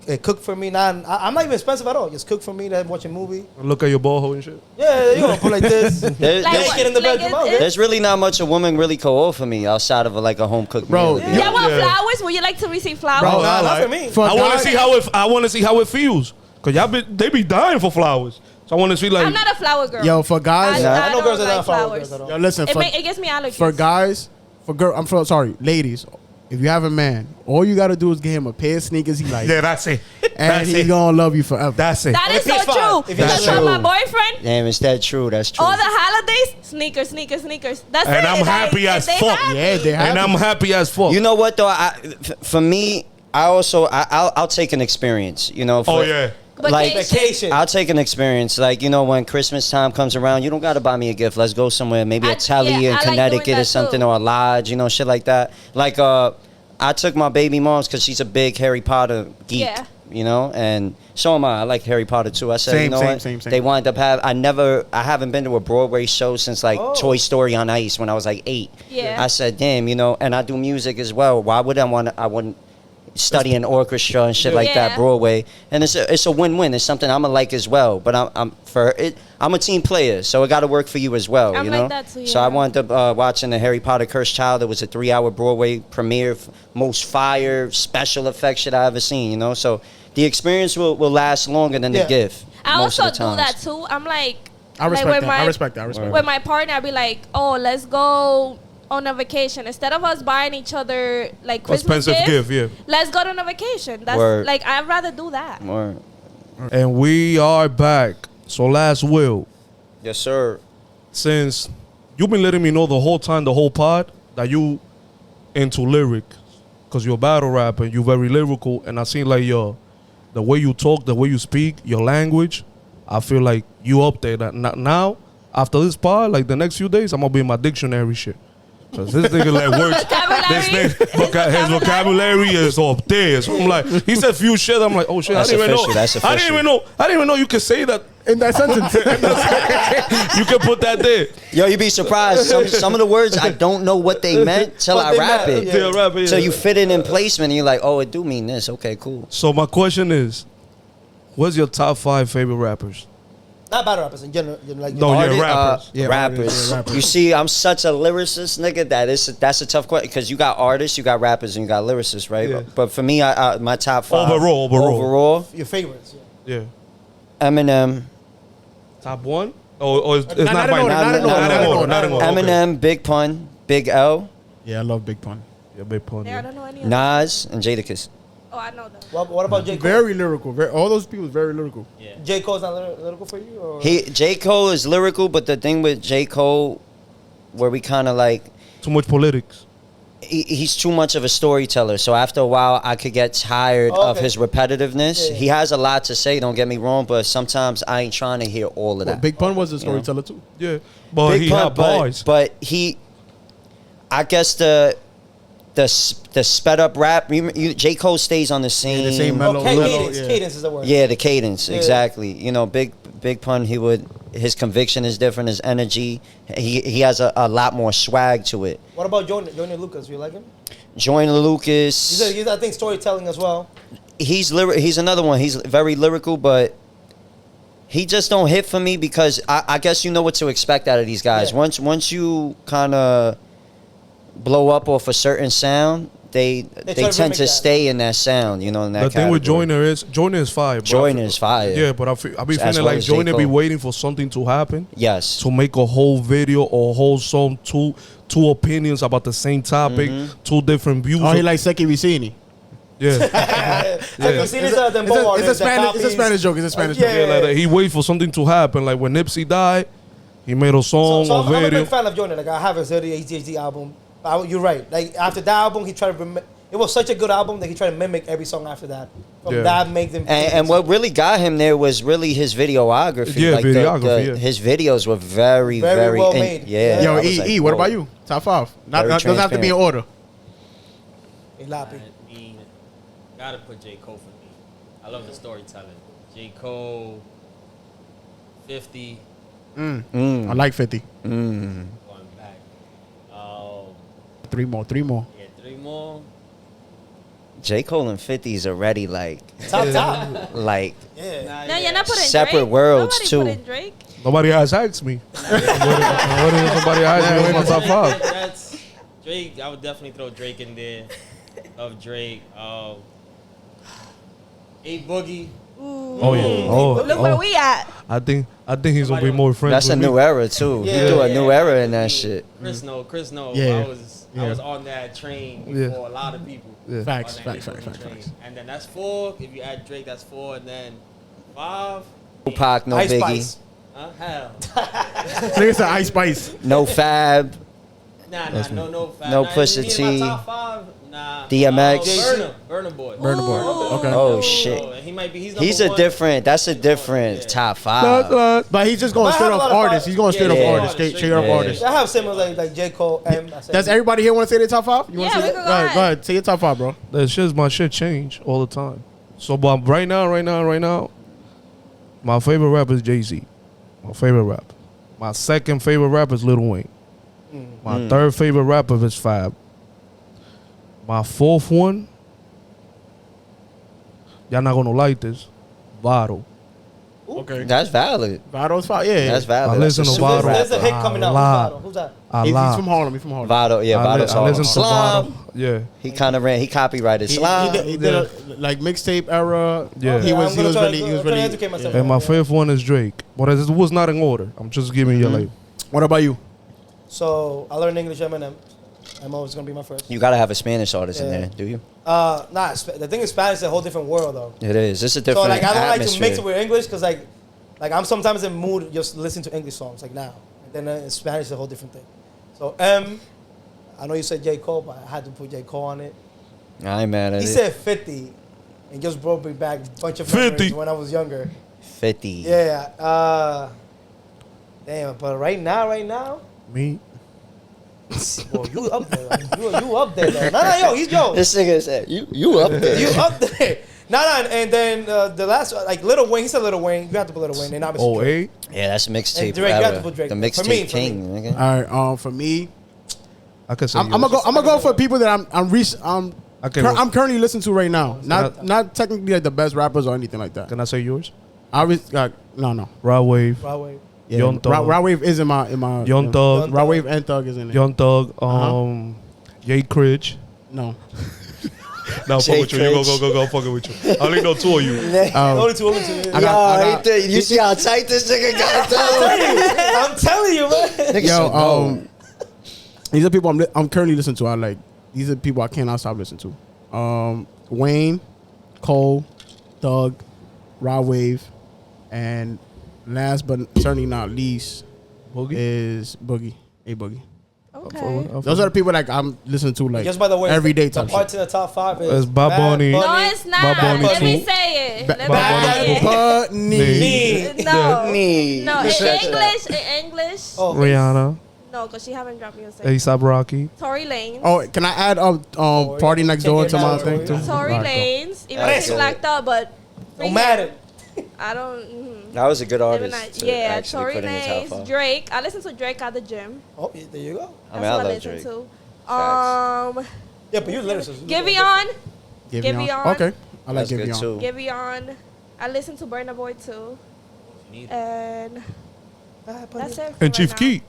a cook for me. I'm not even expensive at all. Just cook for me to watch a movie. Look at your ball hole and shit. Yeah, you know, put like this. There- Like, there's, Naked in the like, bedroom, it- okay. it- there's really not much a woman really can offer me outside of like a home cooked Bro, meal. you- Y'all want Yeah. flowers? Would you like to receive flowers? Bro, Nah, I not like- for me. For a I want guy- to see how it. I want to see how it feels. Cause they be dying for flowers. So I want to see like. I'm not a flower girl. Yo, for guys, I know don't girls that like don't follow flowers. girls at all. yo, listen. It gives me allergies. For guys, ladies, if you have a man, all you gotta do is get him a pair of sneakers he likes, yeah, that's it. and That's he's it. gonna love you forever. That's it. That is If so he's fine. true. If he's Because fine. for my boyfriend, Damn, is that true? That's true. all the holidays, sneakers. That's And it. I'm Like, happy as if they fuck. happy. Yeah, they have. And I'm happy as fuck. You know what though? For me, I'll take an experience. You know. Oh for- yeah. Like Vacation. I'll take an experience. Like, you know, when Christmas time comes around, you don't gotta buy me a gift. Let's go somewhere, maybe a telly yeah, in I like doing Connecticut that or something, too. or a lodge, you know, shit like that. Like I took my baby mom's because she's a big Harry Potter geek. Yeah. You know, and so am I. I like Harry Potter too. I said, Same, you know same, what? same. They wind up I haven't been to a Broadway show since like Oh. Toy Story on Ice when I was like 8. Yeah. I said, damn, you know, and I do music as well. Why would I wouldn't study an orchestra and shit like that, Yeah. Broadway. And it's a win-win. It's something I'm gonna like as well. But I'm a team player, so it got to work for you as well. I'm you like know. that too, So I yeah. wound up watching the Harry Potter Cursed Child. It was a 3-hour Broadway premiere, most fire special effects shit I ever seen. You know, so the experience will last longer than Yeah. the gift. I most also of the do times. that too. I'm like, I respect with that. my- I respect that. I respect that. with my partner, I'd be like, oh, let's go on a vacation. Instead of us buying each other like Christmas Expensive gifts, gift, yeah. let's go on a vacation. That's Word. like, I'd rather do that. Word. And we are back. So Lastwill, Yes, sir. since you've been letting me know the whole time, the whole pod, that you into lyric, because you're a battle rapper, you're very lyrical, and I seen like the way you talk, the way you speak, your language, I feel like you up there. That now, after this pod, like the next few days, I'm gonna be in my dictionary shit. Cause this nigga like words. His vocabulary is up there. So I'm like, he said few shit. I'm like, oh shit, That's I didn't official. even know. That's I didn't even know you could say that. In that sentence. You can put that there. Yo, you'd be surprised. Some of the words I don't know what they meant till But I they rap meant, it. yeah. Yeah, rap it, So yeah. you fit it in placement, and you're like, oh, it do mean this. Okay, cool. So my question is, what's your top 5 favorite rappers? Not battle rappers in general. Like, No, Arti- rappers. Yeah, rappers. artists, yeah, rappers. You see, I'm such a lyricist, nigga. That's a tough question because you got artists, you got rappers, and you got lyricists, right? Yeah. But for me, my top 5 Overall. your favorites. Yeah. Yeah. Eminem, Top 1? Or it's Not not in by order, not in order, Not in order. Not in order. Eminem, Big Pun, Big L, Yeah, I love Big Pun. Yeah, big pun. Yeah, I Yeah. don't know any of them. Nas, and Jadakiss. Oh, I know them. What about J. Cole? Very lyrical. All those people is very lyrical. Yeah. J. Cole's not lyrical for you? Or? J. Cole is lyrical, but the thing with J. Cole, where we kind of like, Too much politics. he's too much of a storyteller. So after a while, I could get tired of Okay. his repetitiveness. Yeah. He has a lot to say, don't get me wrong, but sometimes I ain't trying to hear all of Well, that. Big Pun was a storyteller too. Yeah. But Big he Pun, had bars. but he, I guess the sped up rap. J. Cole stays on the same. the same mellow. Okay, Mellow, cadence. yeah. Cadence is the word. Yeah, the cadence, Yeah. exactly. You know, Big Pun. His conviction is different. His energy. He has a lot more swag to it. What about Joyner Lucas? You like him? Joyner Lucas. He's I think storytelling as well. He's another one. He's very lyrical, but he just don't hit for me because I guess you know what to expect out of these guys. Yeah. Once you kind of blow up off a certain sound, they try to tend mimic to that. stay in that sound. You know, in that The thing with category. Joyner is fire. bro. Joyner is fire. Yeah, but I be As feeling well like as J. Joyner be Cole. waiting for something to happen Yes. to make a whole video or a whole song, two opinions about the same topic, Mm-hmm. 2 different views. Oh, he like Seki Vicini. yeah. You see this dembow It's a Spanish joke. It's a Spanish Yeah. joke. Yeah, like he wait for something to happen. Like when Nipsey died, he made a song So or I'm a video. big fan of Joyner. Like I have his early ADHD album. You're right. Like after that album, he tried to. It was such a good album that he tried to mimic every song after that. From Yeah. that, make them. And what really got him there was really his videography. Yeah, videography, yeah. His videos were very, Very very well made. Yeah. Yo, I was like, what whoa. about you? Top 5. Very Doesn't have to be in order. Lappy. I mean, gotta put J. Cole for me. I love the storytelling. J. Cole, 50, I like 50. going back. 3 more. Yeah, 3 more. J. Cole and 50 is already like, Top. like Yeah. No, you're not putting Separate Drake. worlds, Nobody too. putting Drake. Nobody has asked me. What if somebody asked me what's my top 5? That's Drake. I would definitely throw Drake in there. Of Drake. A Boogie. Oh yeah. Oh, Look where oh. we at. I think he's gonna be more friends. that's a with me. new era too. Yeah. He threw a new era in that shit. Chris know. Yeah. I was on that train Yeah. before a lot of people. Yeah. Facts. On that train. And then that's 4. If you add Drake, that's 4. And then 5. Tupac, no Ice Biggie, Spice. Hell. Nigga said Ice Spice. no Fab, No. Fab. No Nah, Pusha you need T. my top 5? Nah. DMX. Burner Boy. Burner Boy. Okay. Oh shit. He might be. He's number a one. different. That's a different Yeah. top 5. But he's just going But I straight have a up lot of artist. fire. He's going straight Yeah. up Yeah. artist. Straight up Yeah. artist. I have similar like J. Cole, M. I said- Does everybody here want to say their top 5? You want Yeah, to say we it? can go ahead. Go ahead. Say your top 5, bro. That shit's my shit change all the time. So, but right now, my favorite rapper is Jay-Z. My favorite rapper. My second favorite rapper is Lil Wayne. My third favorite rapper is Fab. My fourth one, y'all not gonna like this, Vado. Okay. That's valid. Vado's 5. Yeah. That's valid. I listen That's a to super Vado. There's a hit A coming out. lot. Who's that? I He's lie. from Harlem. He's from Harlem. Vado, yeah, Vado's I listen to Slime. Vado. Yeah. He kind of ran. He copyrighted Slime. He did a, like mixtape era. Yeah. He was I'm gonna try to really. educate myself. And my fifth one is Drake. But it was not in order. I'm just giving you like. What about you? So I learned English Eminem. I'm always gonna be my first. You gotta have a Spanish artist in Yeah. there, do you? The thing is Spanish is a whole different world though. It is. It's a So different like I don't like to atmosphere. mix it with English because like I'm sometimes in mood just listen to English songs like now. And then in Spanish is a whole different thing. So I know you said J. Cole, but I had to put J. Cole on it. I ain't mad at He it. said 50 and just brought me back a bunch of 50. memories when I was younger. 50. Yeah. Damn, but right now, Me. Well, you up there. You up there, though. Nah, yo, he's yo. This nigga said, you up there. You up there. Nah, and then the last one, like Lil Wayne, he said Lil Wayne. You have to put Lil Wayne. And obviously Oh, Drake. Yeah, that's a mixtape. And Drake, you have to era. put Drake. The For me, mixtape for me. king, nigga. All right. For me, I could say I'm gonna go for people that I'm currently listening to right now. Not technically like the best rappers or anything like that. Can I say yours? I was no. Raw Wave, Raw Wave. Yeah, Young Thug. Raw Wave is in my Young Thug, Raw Wave and Thug is in it. Young Thug, Ye Cridge. No. Now fuck with you. You go fucking with you. I only know two of you. Only two. I got- You see how tight this nigga got though? I'm telling you, man. Nigga said no. These are people I'm currently listening to. These are people I cannot stop listening to. Wayne, Cole, Thug, Raw Wave, and last but certainly not least is Boogie. A Boogie. Okay. Those are the people like I'm listening to like Just by the way, every day the type parts shit. in the top 5 is It's Bad Bunny. No, it's not. Bad Bunny Let me too. say it. Let me Bad say it. Bunny. No. Me. No, in English. Oh, Rihanna, No, because she haven't dropped music. ASAP Rocky. Tory Lanez. Oh, can I add Party Next Door to my thing too? Tory Alright, Lanez. Even Alright, though so- she blacked out, but no matter. I don't. That was a good Living artist. that- to yeah, actually Tory put in the top Lanez, 5. Drake. I listen to Drake at the gym. Oh, yeah, there you go. I mean, That's I what I love listen Drake. to. Facts. Yeah, but you lyricist. Giveon. Giveon. Okay, I like That's good Giveon. too. Giveon. I listen to Burna Boy too. And that's it. And Chief Keef.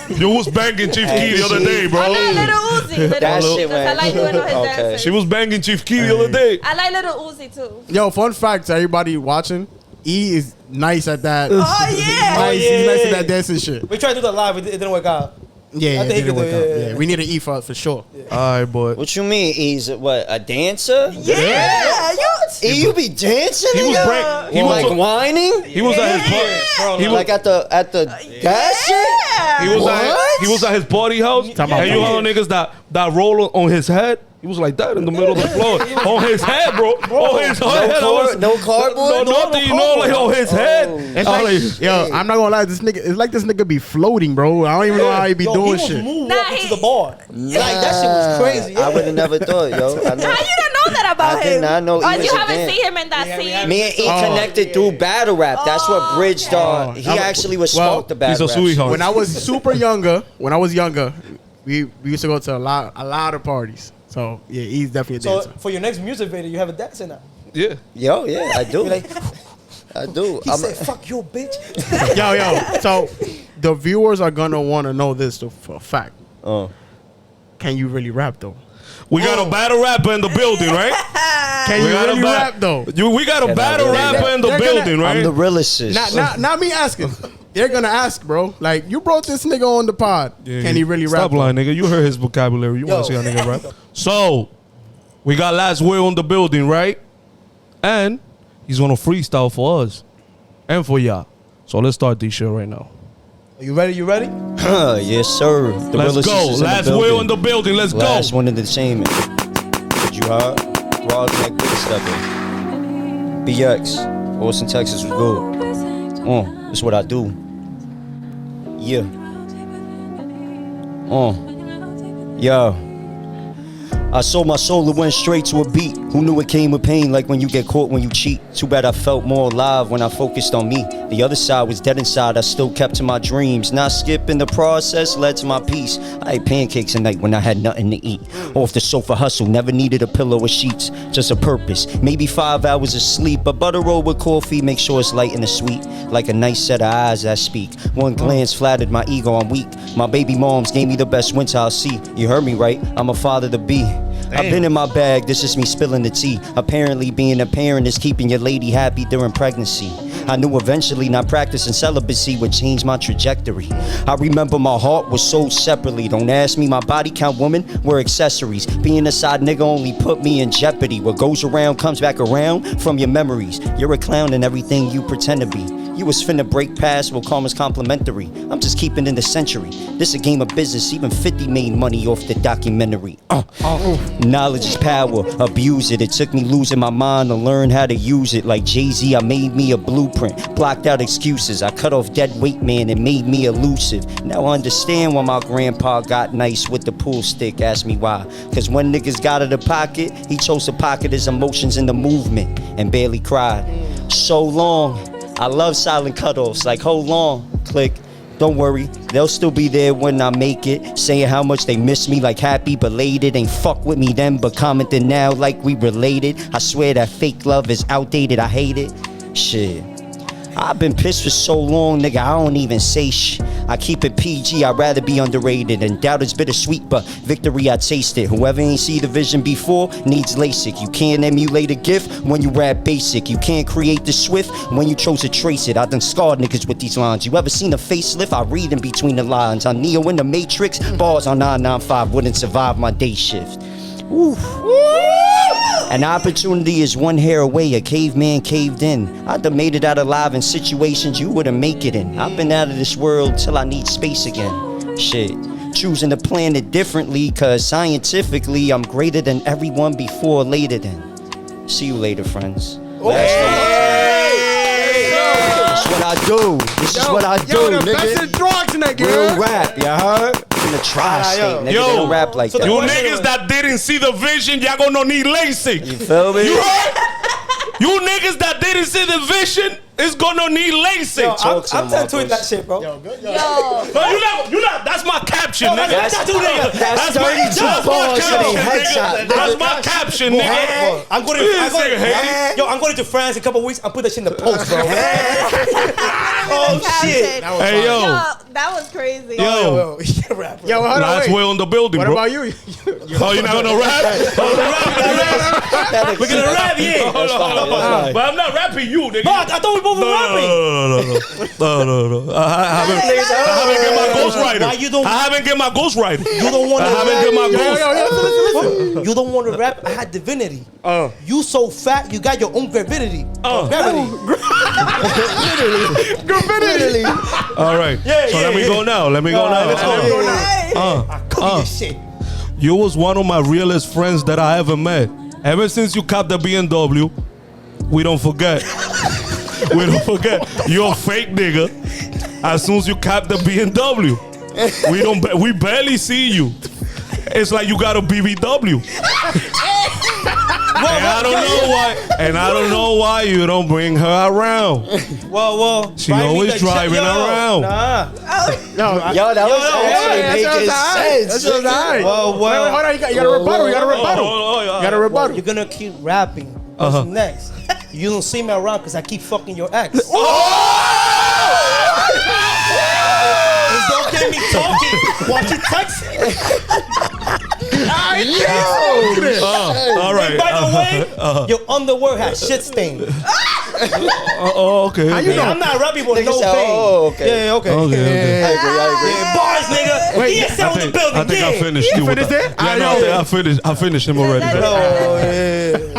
You was banging Chief Keef the other day, bro. I like Little Uzi. Little That Uzi, shit, 'cause I man. like doing all his Okay. dances. She was banging Chief Keef the other day. I like Little Uzi too. Yo, fun fact to everybody watching: E is nice at that. Oh yeah. Nice, he's nice at that dancing shit. We tried to do that live. It didn't work out. Yeah, I it think didn't it work did, out. yeah, Yeah, yeah. we need an E for sure. All right, boy. What you mean? He's what, a dancer? Yeah. You be dancing? He was nigga? break- he was like a- whining? He was at his party. He was Like at the that shit? he was at his party house. Time out. And you know niggas that roll on his head. He was like that in the middle of the floor. On his head, bro. On his head. No cardboard? No, nothing. You know, like on his head. It's I like, was like, yo, I'm not gonna lie, this nigga be floating, bro. I don't even know how he be Yo, doing he was shit. moonwalking to the bar. Like, that shit was crazy. I would have never thought, yo. I How you know. don't know that about I him? did not know he Or was you a haven't dance. seen him in that scene? Me and E connected through battle rap. That's what bridged he actually was sparked the battle he's a rap. sweetheart. When I was super younger, we used to go to a lot of parties. So yeah, he's definitely a So, dancer. for your next music video, you have a dancer now. yeah. Yo, yeah, I do. You're like, I do. he said, fuck you, bitch. Yo, so the viewers are gonna want to know this for a fact. Can you really rap though? We got a battle rapper in the building, right? Can you We got a really rap though? We got a Can I battle really rapper rap? in the They're gonna- building, right? I'm the realist. Not me asking. They're gonna ask, bro. Like, you brought this nigga on the pod. Yeah, Can he really rap? Stop lying, nigga. You heard his vocabulary. You want to see how nigga rap? So, we got Lastwill in the building, right? And he's gonna freestyle for us and for y'all. So let's start this shit right now. Are you ready? You ready? Yes, sir. The Let's realist go. is in the Lastwill in the building. Let's Last go. one in the chain. You heard? Raw like big stepper. BX. Austin, Texas was good. That's what I do. Yeah. Yeah. I sold my soul, it went straight to a beat. Who knew it came with pain, like when you get caught when you cheat? Too bad I felt more alive when I focused on me. The other side was dead inside, I still kept to my dreams. Not skipping the process led to my peace. I ate pancakes at night when I had nothing to eat. Off the sofa hustle, never needed a pillow or sheets. Just a purpose, maybe 5 hours of sleep. A butter roll with coffee, make sure it's light and it's sweet. Like a nice set of eyes that speak. One glance flattered my ego, I'm weak. My baby moms gave me the best winter I'll see. You heard me right, I'm a father to be. I've been in my bag, this is me spilling the tea. Apparently being a parent is keeping your lady happy during pregnancy. I knew eventually not practicing celibacy would change my trajectory. I remember my heart was sold separately. Don't ask me, my body count women were accessories. Being a side nigga only put me in jeopardy. What goes around comes back around from your memories. You're a clown in everything you pretend to be. You was finna break past, well, karma's complimentary. I'm just keeping in the century. This a game of business, even 50 made money off the documentary. Knowledge is power, abuse it. It took me losing my mind to learn how to use it. Like Jay-Z, I made me a blueprint. Blocked out excuses, I cut off dead weight, man, and made me elusive. Now I understand why my grandpa got nice with the pool stick. Ask me why. Cause when niggas got out of the pocket, he chose to pocket his emotions in the movement and barely cried. So long. I love silent cutoffs, like hold on, click. Don't worry, they'll still be there when I make it. Saying how much they miss me, like happy belated. Ain't fuck with me then, but commenting now like we related. I swear that fake love is outdated, I hate it. Shit. I've been pissed for so long, nigga, I don't even say shit. I keep it PG, I'd rather be underrated. And doubt is bittersweet, but victory I taste it. Whoever ain't see the vision before needs LASIK. You can't emulate a gift when you rap basic. You can't create the swift when you chose to trace it. I done scarred niggas with these lines. You ever seen a facelift? I read in between the lines. I'm Neo in the Matrix, bars on 995 wouldn't survive my day shift. Oof. An opportunity is one hair away, a caveman caved in. I'd have made it out alive in situations you wouldn't make it in. I've been out of this world till I need space again. Shit, choosing to plan it differently, cause scientifically I'm greater than everyone before or later than. See you later, friends. This is what I do. This is what I do, nigga. Real rap, you heard? In the tri-state, nigga, they don't rap like that. You niggas that didn't see the vision, y'all gonna need LASIK. You feel me? You heard? You niggas that didn't see the vision is gonna need LASIK. I'm tattooing that shit, bro. Yo. No, you not. That's my caption, nigga. That's That's my caption, nigga. I'm going to France in a couple weeks. I'll put that shit in the post, bro. Oh shit! Hey yo, that was crazy. Yo, Lastwill in the building, What bro. about you? Oh, you're not gonna rap? We're gonna rap, yeah. Hold on. But I'm not rapping you, nigga. I thought we both were rapping. No. I haven't get my ghostwriter. Why you don't? I haven't get my ghostwriter. You don't want to. I haven't get my ghost. Listen. You don't want to rap. I had divinity. You so fat, you got your own gravidity. Gravity. Literally. All right. So let me go now. Let's go now. I cook this shit. You was one of my realest friends that I ever met. Ever since you copped the BMW, we don't forget. We don't forget. You're a fake nigga. As soon as you cop the BMW, we barely see you. It's like you got a BBW. And I don't know why you don't bring her around. Well. She always driving around. Nah. Yo, that was actually making sense. That's just alright. Well. Hold on, you got a rebuttal. You got a rebuttal. You're gonna keep rapping. What's next? You don't see me around because I keep fucking your ex. Don't get me talking. Watch it text. All right. Hey, by the way, your underwear has shit stain. Okay. How you know? I'm not rapping with no said, pain. okay. Yeah, okay. Okay. I agree. Bars, nigga. Wait, He is still in the building. I think I finished you. finished it? Yeah, no, I finished him already.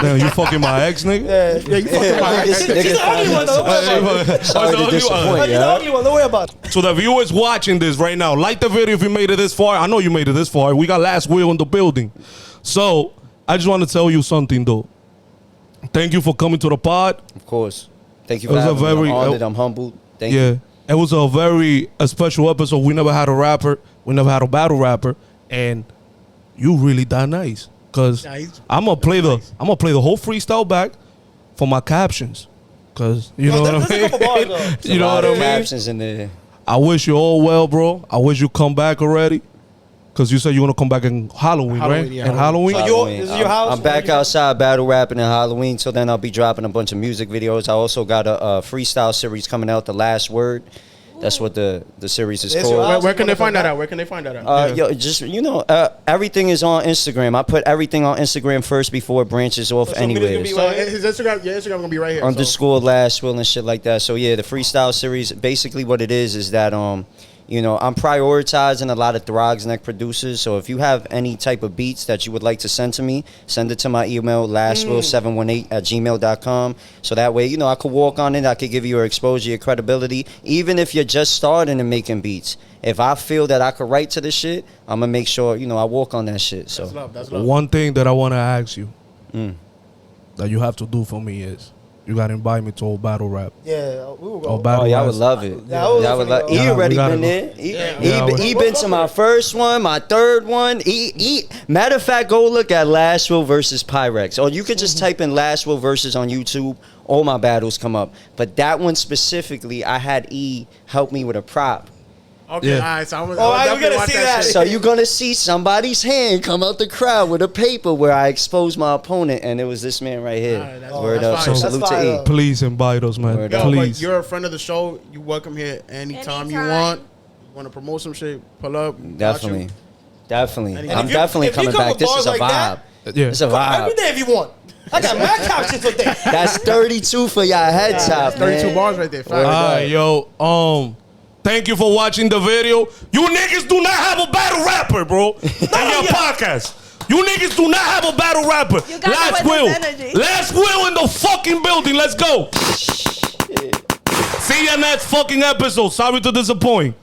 Damn, you fucking my ex, nigga? Yeah, you fucking my She's the ugly one, though. Sorry to disappoint, She's the ugly one. Don't worry about it. So the viewers watching this right now, like the video if you made it this far. I know you made it this far. We got Lastwill in the building. So I just want to tell you something, though. Thank you for coming to the pod. Of course. Thank you for having me. I'm honored. I'm humbled. Thank you. It was a special episode. We never had a rapper. We never had a battle rapper. And you really that nice. Cause I'm gonna play the whole freestyle back for my captions. Cause you know what I mean? You know what I mean? Captions in there. I wish you all well, bro. I wish you come back already. Cause you said you want to come back in Halloween, right? Yeah, in Halloween. So this is your house? I'm back outside battle rapping in Halloween. Till then, I'll be dropping a bunch of music videos. I also got a freestyle series coming out, The Last Word. That's what the series is called. Where can they find that out? Where can they find that out? Yo, just everything is on Instagram. I put everything on Instagram first before it branches off anywhere. So his Instagram, your Instagram gonna be right here. _ Lastwill and shit like that. So yeah, the freestyle series. Basically, what it is that You know, I'm prioritizing a lot of Throgs Neck producers. So if you have any type of beats that you would like to send to me, send it to my email, lastwill718@gmail.com. So that way, you know, I could walk on it. I could give you your exposure, your credibility. Even if you're just starting and making beats, if I feel that I could write to this shit, I'm going to make sure, you know, I walk on that shit. So That's love. That's love. One thing that I want to ask you that you have to do for me is you got to invite me to a battle rap. Yeah, we will go. Oh, battle Oh, yeah, I rap. would love it. Yeah, I would Yeah, I would love love. it. He Yeah, already we gotta been go. there. He we- been to my first one, my third one. Matter of fact, go look at Lastwill versus Pyrex, or you could just type in Lastwill versus on YouTube. All my battles come up, but that one specifically, I had E help me with a prop. Okay, Yeah. all right. So I'm Oh, definitely we gotta watch see that. shit. So you're gonna see somebody's hand come out the crowd with a paper where I exposed my opponent, and it was this man right here. Alright, that's- Word that's up. fine. So That's salute fine, to E. though. Please invite us, man. Word Yo, up. but Please. you're a friend of the show. You welcome here anytime you Anytime. want. You want to promote some shit? Pull up. got you. Definitely, definitely. And I'm if you- definitely if you coming come back. with This bars is a like vibe. that- Yeah. It's a Every vibe. day if you want. I got mad top shit for that. That's 32 for y'all head top, 32 man. bars right there. Word Fact. up. Yo, thank you for watching the video. You niggas do not have a battle rapper, bro. In your podcast. You niggas do not have a battle rapper. You got Last it with Will. this energy. Last Will in the fucking building. Let's go. See you next fucking episode. Sorry to disappoint.